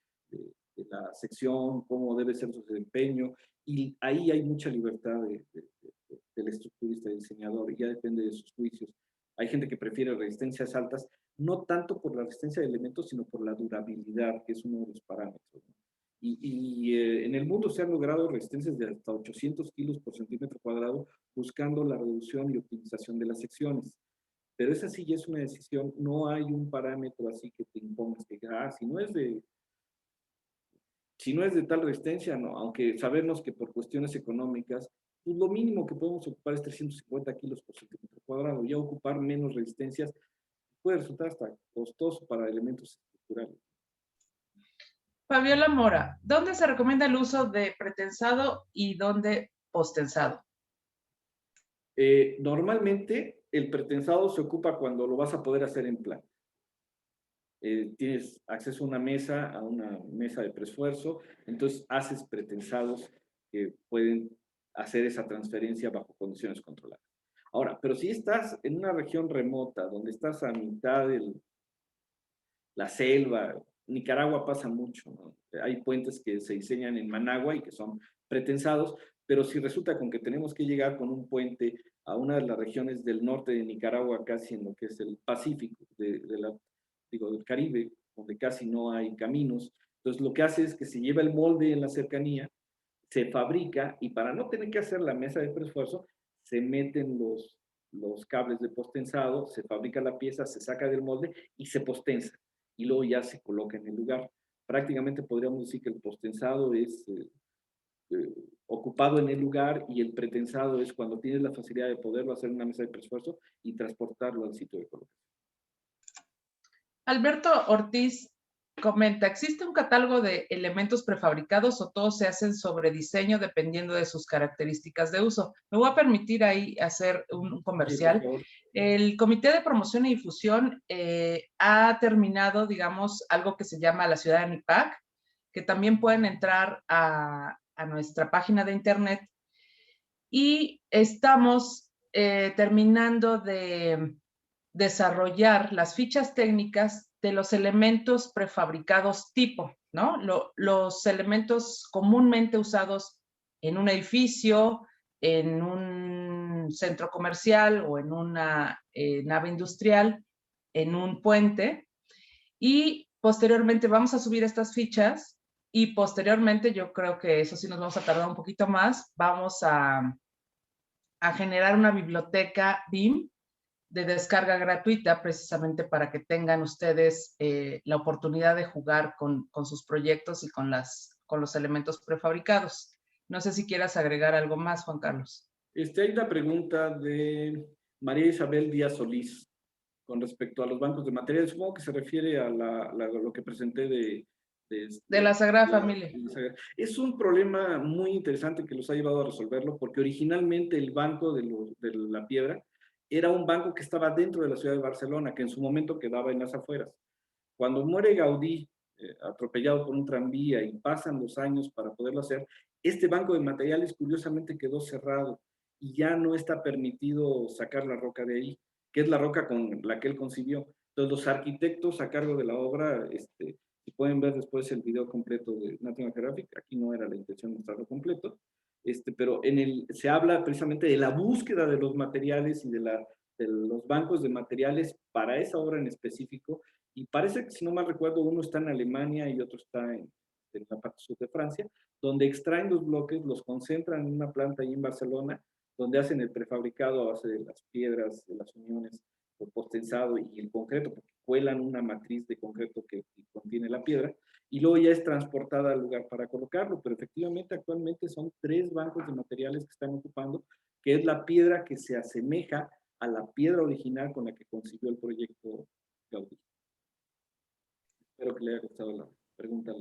la sección, cómo debe ser su desempeño, y ahí hay mucha libertad del estructurista y diseñador, y ya depende de sus juicios. Hay gente que prefiere resistencias altas, no tanto por la resistencia de elementos, sino por la durabilidad, que es uno de los parámetros, ¿no? En el mundo se han logrado resistencias de hasta 800 kilos por centímetro cuadrado, buscando la reducción y optimización de las secciones. Pero esa sí ya es una decisión, no hay un parámetro así que te impongas que, si no es de tal resistencia, no, aunque sabemos que por cuestiones económicas, pues lo mínimo que podemos ocupar es 350 kilos por centímetro cuadrado. Ya ocupar menos resistencias puede resultar hasta costoso para elementos estructurales. Fabiola Mora, ¿dónde se recomienda el uso de pretensado y dónde postensado? Normalmente el pretensado se ocupa cuando lo vas a poder hacer en planta. Tienes acceso a una mesa de preesfuerzo, entonces haces pretensados que pueden hacer esa transferencia bajo condiciones controladas. Ahora, pero si estás en una región remota, donde estás a mitad de la selva, Nicaragua pasa mucho, ¿no? Hay puentes que se diseñan en Managua y que son pretensados, pero si resulta con que tenemos que llegar con un puente a una de las regiones del norte de Nicaragua, casi en lo que es el Pacífico, del Caribe, donde casi no hay caminos, entonces lo que hace es que se lleva el molde en la cercanía, se fabrica, y para no tener que hacer la mesa de preesfuerzo, se meten los cables de postensado, se fabrica la pieza, se saca del molde y se postensa, y luego ya se coloca en el lugar. Prácticamente podríamos decir que el postensado es ocupado en el lugar, y el pretensado es cuando tienes la facilidad de poderlo hacer en una mesa de preesfuerzo y transportarlo al sitio de colocación. Alberto Ortiz comenta, ¿existe un catálogo de elementos prefabricados o todos se hacen sobre diseño dependiendo de sus características de uso? Me voy a permitir ahí hacer un comercial. Sí, el Comité de Promoción y Difusión ha terminado, digamos, algo que se llama la Ciudad de Anipac, que también pueden entrar a nuestra página de internet, y estamos terminando de desarrollar las fichas técnicas de los elementos prefabricados tipo, ¿no? Los elementos comúnmente usados en un edificio, en un centro comercial o en una nave industrial, en un puente, y posteriormente vamos a subir estas fichas, y posteriormente, yo creo que eso sí nos vamos a tardar un poquito más, vamos a generar una biblioteca BIM de descarga gratuita, precisamente para que tengan ustedes la oportunidad de jugar con sus proyectos y con los elementos prefabricados. No sé si quieras agregar algo más, Juan Carlos. Hay una pregunta de María Isabel Díaz Solís con respecto a los bancos de materiales. Supongo que se refiere a lo que presenté de la Sagrada Familia. Es un problema muy interesante que los ha llevado a resolverlo, porque originalmente el Banco de la Piedra era un banco que estaba dentro de la ciudad de Barcelona, que en su momento quedaba en las afueras. Cuando muere Gaudí, atropellado por un tranvía, y pasan los años para poderlo hacer, este banco de materiales curiosamente quedó cerrado y ya no está permitido sacar la roca de ahí, que es la roca con la que él concibió. Entonces los arquitectos a cargo de la obra, si pueden ver después el video completo de National Geographic, aquí no era la intención de mostrarlo completo, pero se habla precisamente de la búsqueda de los materiales y de los bancos de materiales para esa obra en específico, y parece que, si no mal recuerdo, uno está en Alemania y otro está en la parte sur de Francia, donde extraen los bloques, los concentran en una planta ahí en Barcelona, donde hacen el prefabricado a base de las piedras, de las uniones, el postensado y el concreto, porque cuelan una matriz de concreto que contiene la piedra, y luego ya es transportada al lugar para colocarlo. Pero efectivamente actualmente son 3 bancos de materiales que están ocupando, que es la piedra que se asemeja a la piedra original con la que concibió el proyecto Gaudí. Espero que le haya gustado la pregunta.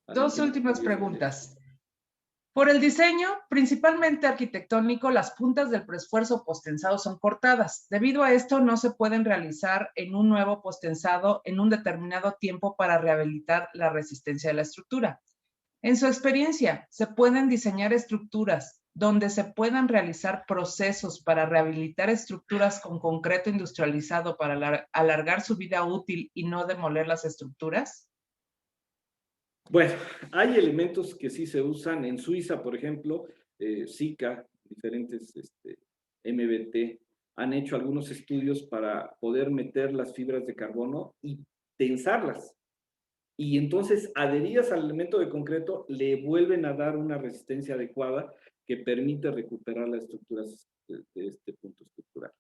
Dos últimas preguntas. Por el diseño, principalmente arquitectónico, las puntas del preesfuerzo postensado son cortadas. Debido a esto, no se pueden realizar en un nuevo postensado en un determinado tiempo para rehabilitar la resistencia de la estructura. En su experiencia, ¿se pueden diseñar estructuras donde se puedan realizar procesos para rehabilitar estructuras con concreto industrializado para alargar su vida útil y no demoler las estructuras? Bueno, hay elementos que sí se usan. En Suiza, por ejemplo, SICA, diferentes MBT, han hecho algunos estudios para poder meter las fibras de carbono y tensarlas. Y entonces, adheridas al elemento de concreto, le vuelven a dar una resistencia adecuada que permite recuperar las estructuras de este punto estructural.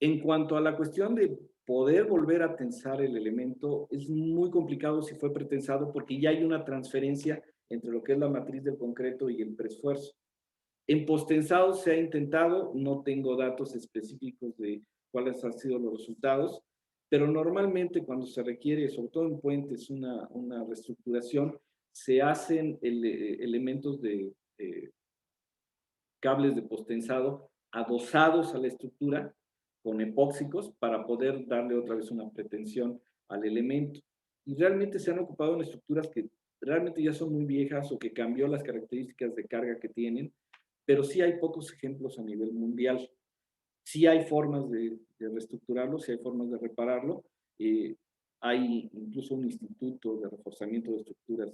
En cuanto a la cuestión de poder volver a tensar el elemento, es muy complicado si fue pretensado, porque ya hay una transferencia entre lo que es la matriz del concreto y el preesfuerzo. En postensado se ha intentado, no tengo datos específicos de cuáles han sido los resultados, pero normalmente cuando se requiere, sobre todo en puentes, una reestructuración, se hacen elementos de cables de postensado adosados a la estructura con epóxicos para poder darle otra vez una pretensión al elemento. Y realmente se han ocupado en estructuras que realmente ya son muy viejas o que cambió las características de carga que tienen, pero sí hay pocos ejemplos a nivel mundial. Sí hay formas de reestructurarlo, sí hay formas de repararlo. Hay incluso un instituto de reforzamiento de estructuras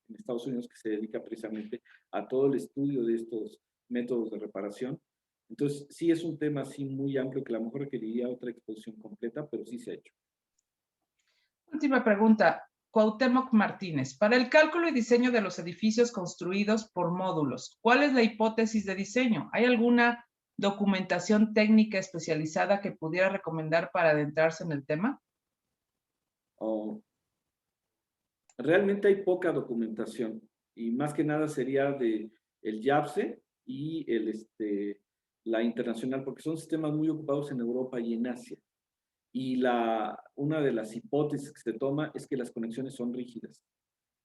en Estados Unidos que se dedica precisamente a todo el estudio de estos métodos de reparación. Entonces, sí es un tema así muy amplio que a lo mejor requeriría otra exposición completa, pero sí se ha hecho. Última pregunta. Cuauhtémoc Martínez. Para el cálculo y diseño de los edificios construidos por módulos, ¿cuál es la hipótesis de diseño? ¿Hay alguna documentación técnica especializada que pudiera recomendar para adentrarse en el tema? Realmente hay poca documentación. Y más que nada sería de el YAPSE y la internacional, porque son sistemas muy ocupados en Europa y en Asia. Y una de las hipótesis que se toma es que las conexiones son rígidas.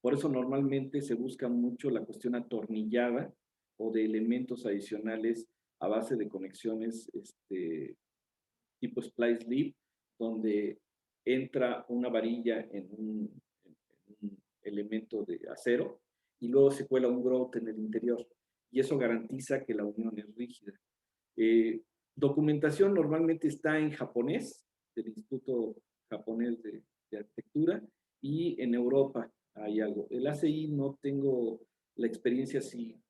Por eso normalmente se busca mucho la cuestión atornillada o de elementos adicionales a base de conexiones tipo splice lead, donde entra una varilla en un elemento de acero y luego se cuela un grout en el interior. Y eso garantiza que la unión es rígida. Documentación normalmente está en japonés, del Instituto Japonés de Arquitectura, y en Europa hay algo. El ACI no tengo la experiencia si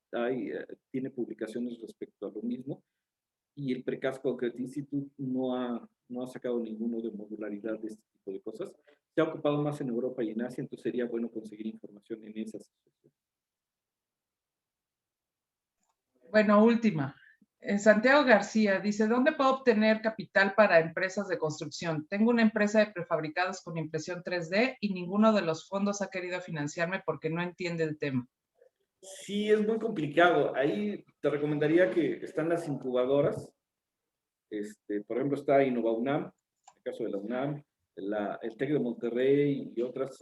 tiene publicaciones respecto a lo mismo, y el Precast Concrete Institute no ha sacado ninguno de modularidad de este tipo de cosas. Se ha ocupado más en Europa y en Asia, entonces sería bueno conseguir información en esas asociaciones. Bueno, última. Santiago García dice, ¿dónde puedo obtener capital para empresas de construcción? Tengo una empresa de prefabricados con impresión 3D y ninguno de los fondos ha querido financiarme porque no entiende el tema. Sí, es muy complicado. Ahí te recomendaría que están las incubadoras. Por ejemplo, está InnovaUNAM, en el caso de la UNAM, el TEC de Monterrey y otras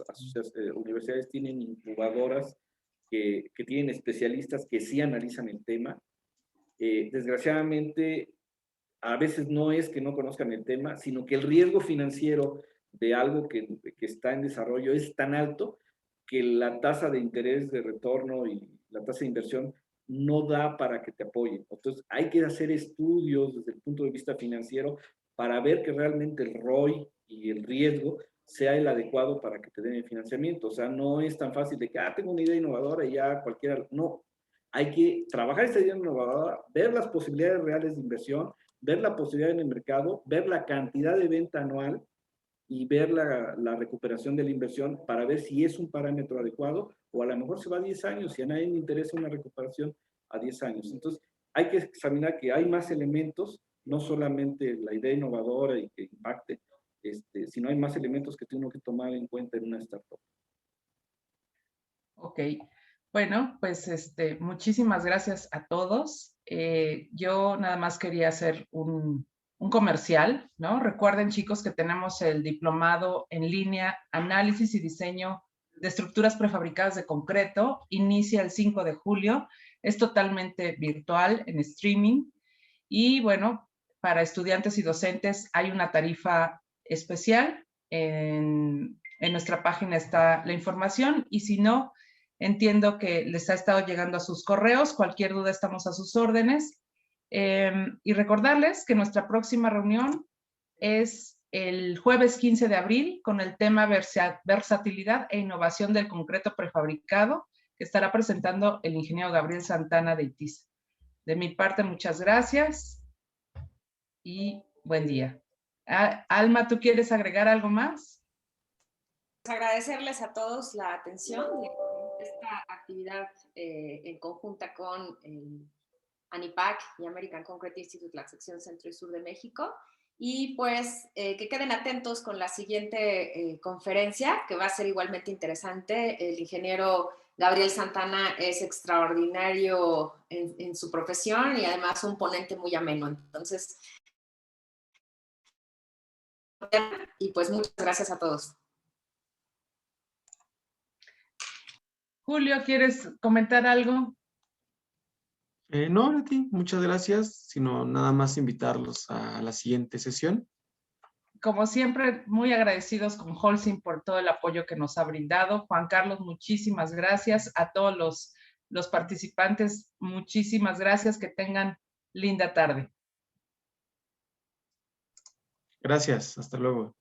universidades tienen incubadoras que tienen especialistas que sí analizan el tema. Desgraciadamente, a veces no es que no conozcan el tema, sino que el riesgo financiero de algo que está en desarrollo es tan alto que la tasa de interés de retorno y la tasa de inversión no da para que te apoyen. Entonces, hay que hacer estudios desde el punto de vista financiero para ver que realmente el ROI y el riesgo sea el adecuado para que te den el financiamiento. O sea, no es tan fácil de que, tengo una idea innovadora y ya cualquiera... No, hay que trabajar esa idea innovadora, ver las posibilidades reales de inversión, ver la posibilidad en el mercado, ver la cantidad de venta anual y ver la recuperación de la inversión para ver si es un parámetro adecuado o a lo mejor se va a 10 años y a nadie le interesa una recuperación a 10 años. Entonces, hay que examinar que hay más elementos, no solamente la idea innovadora y que impacte, sino hay más elementos que tengo que tomar en cuenta en una startup. Ok. Bueno, pues muchísimas gracias a todos. Yo nada más quería hacer un comercial, ¿no? Recuerden, chicos, que tenemos el diplomado en línea, análisis y diseño de estructuras prefabricadas de concreto. Inicia el 5 de julio. Es totalmente virtual, en streaming. Y bueno, para estudiantes y docentes hay una tarifa especial. En nuestra página está la información y si no, entiendo que les ha estado llegando a sus correos. Cualquier duda estamos a sus órdenes. Y recordarles que nuestra próxima reunión es el jueves 15 de abril con el tema versatilidad e innovación del concreto prefabricado que estará presentando el ingeniero Gabriel Santana de ITIS. De mi parte, muchas gracias y buen día. Alma, ¿tú quieres agregar algo más? Agradecerles a todos la atención de esta actividad en conjunta con ANIPAC y American Concrete Institute, la sección Centro y Sur de México. Y pues que queden atentos con la siguiente conferencia, que va a ser igualmente interesante. El ingeniero Gabriel Santana es extraordinario en su profesión y además un ponente muy ameno. Entonces, y pues muchas gracias a todos. Julio, ¿quieres comentar algo? No, Leti, muchas gracias, sino nada más invitarlos a la siguiente sesión. Como siempre, muy agradecidos con Holcim por todo el apoyo que nos ha brindado. Juan Carlos, muchísimas gracias. A todos los participantes, muchísimas gracias. Que tengan linda tarde. Gracias, hasta luego.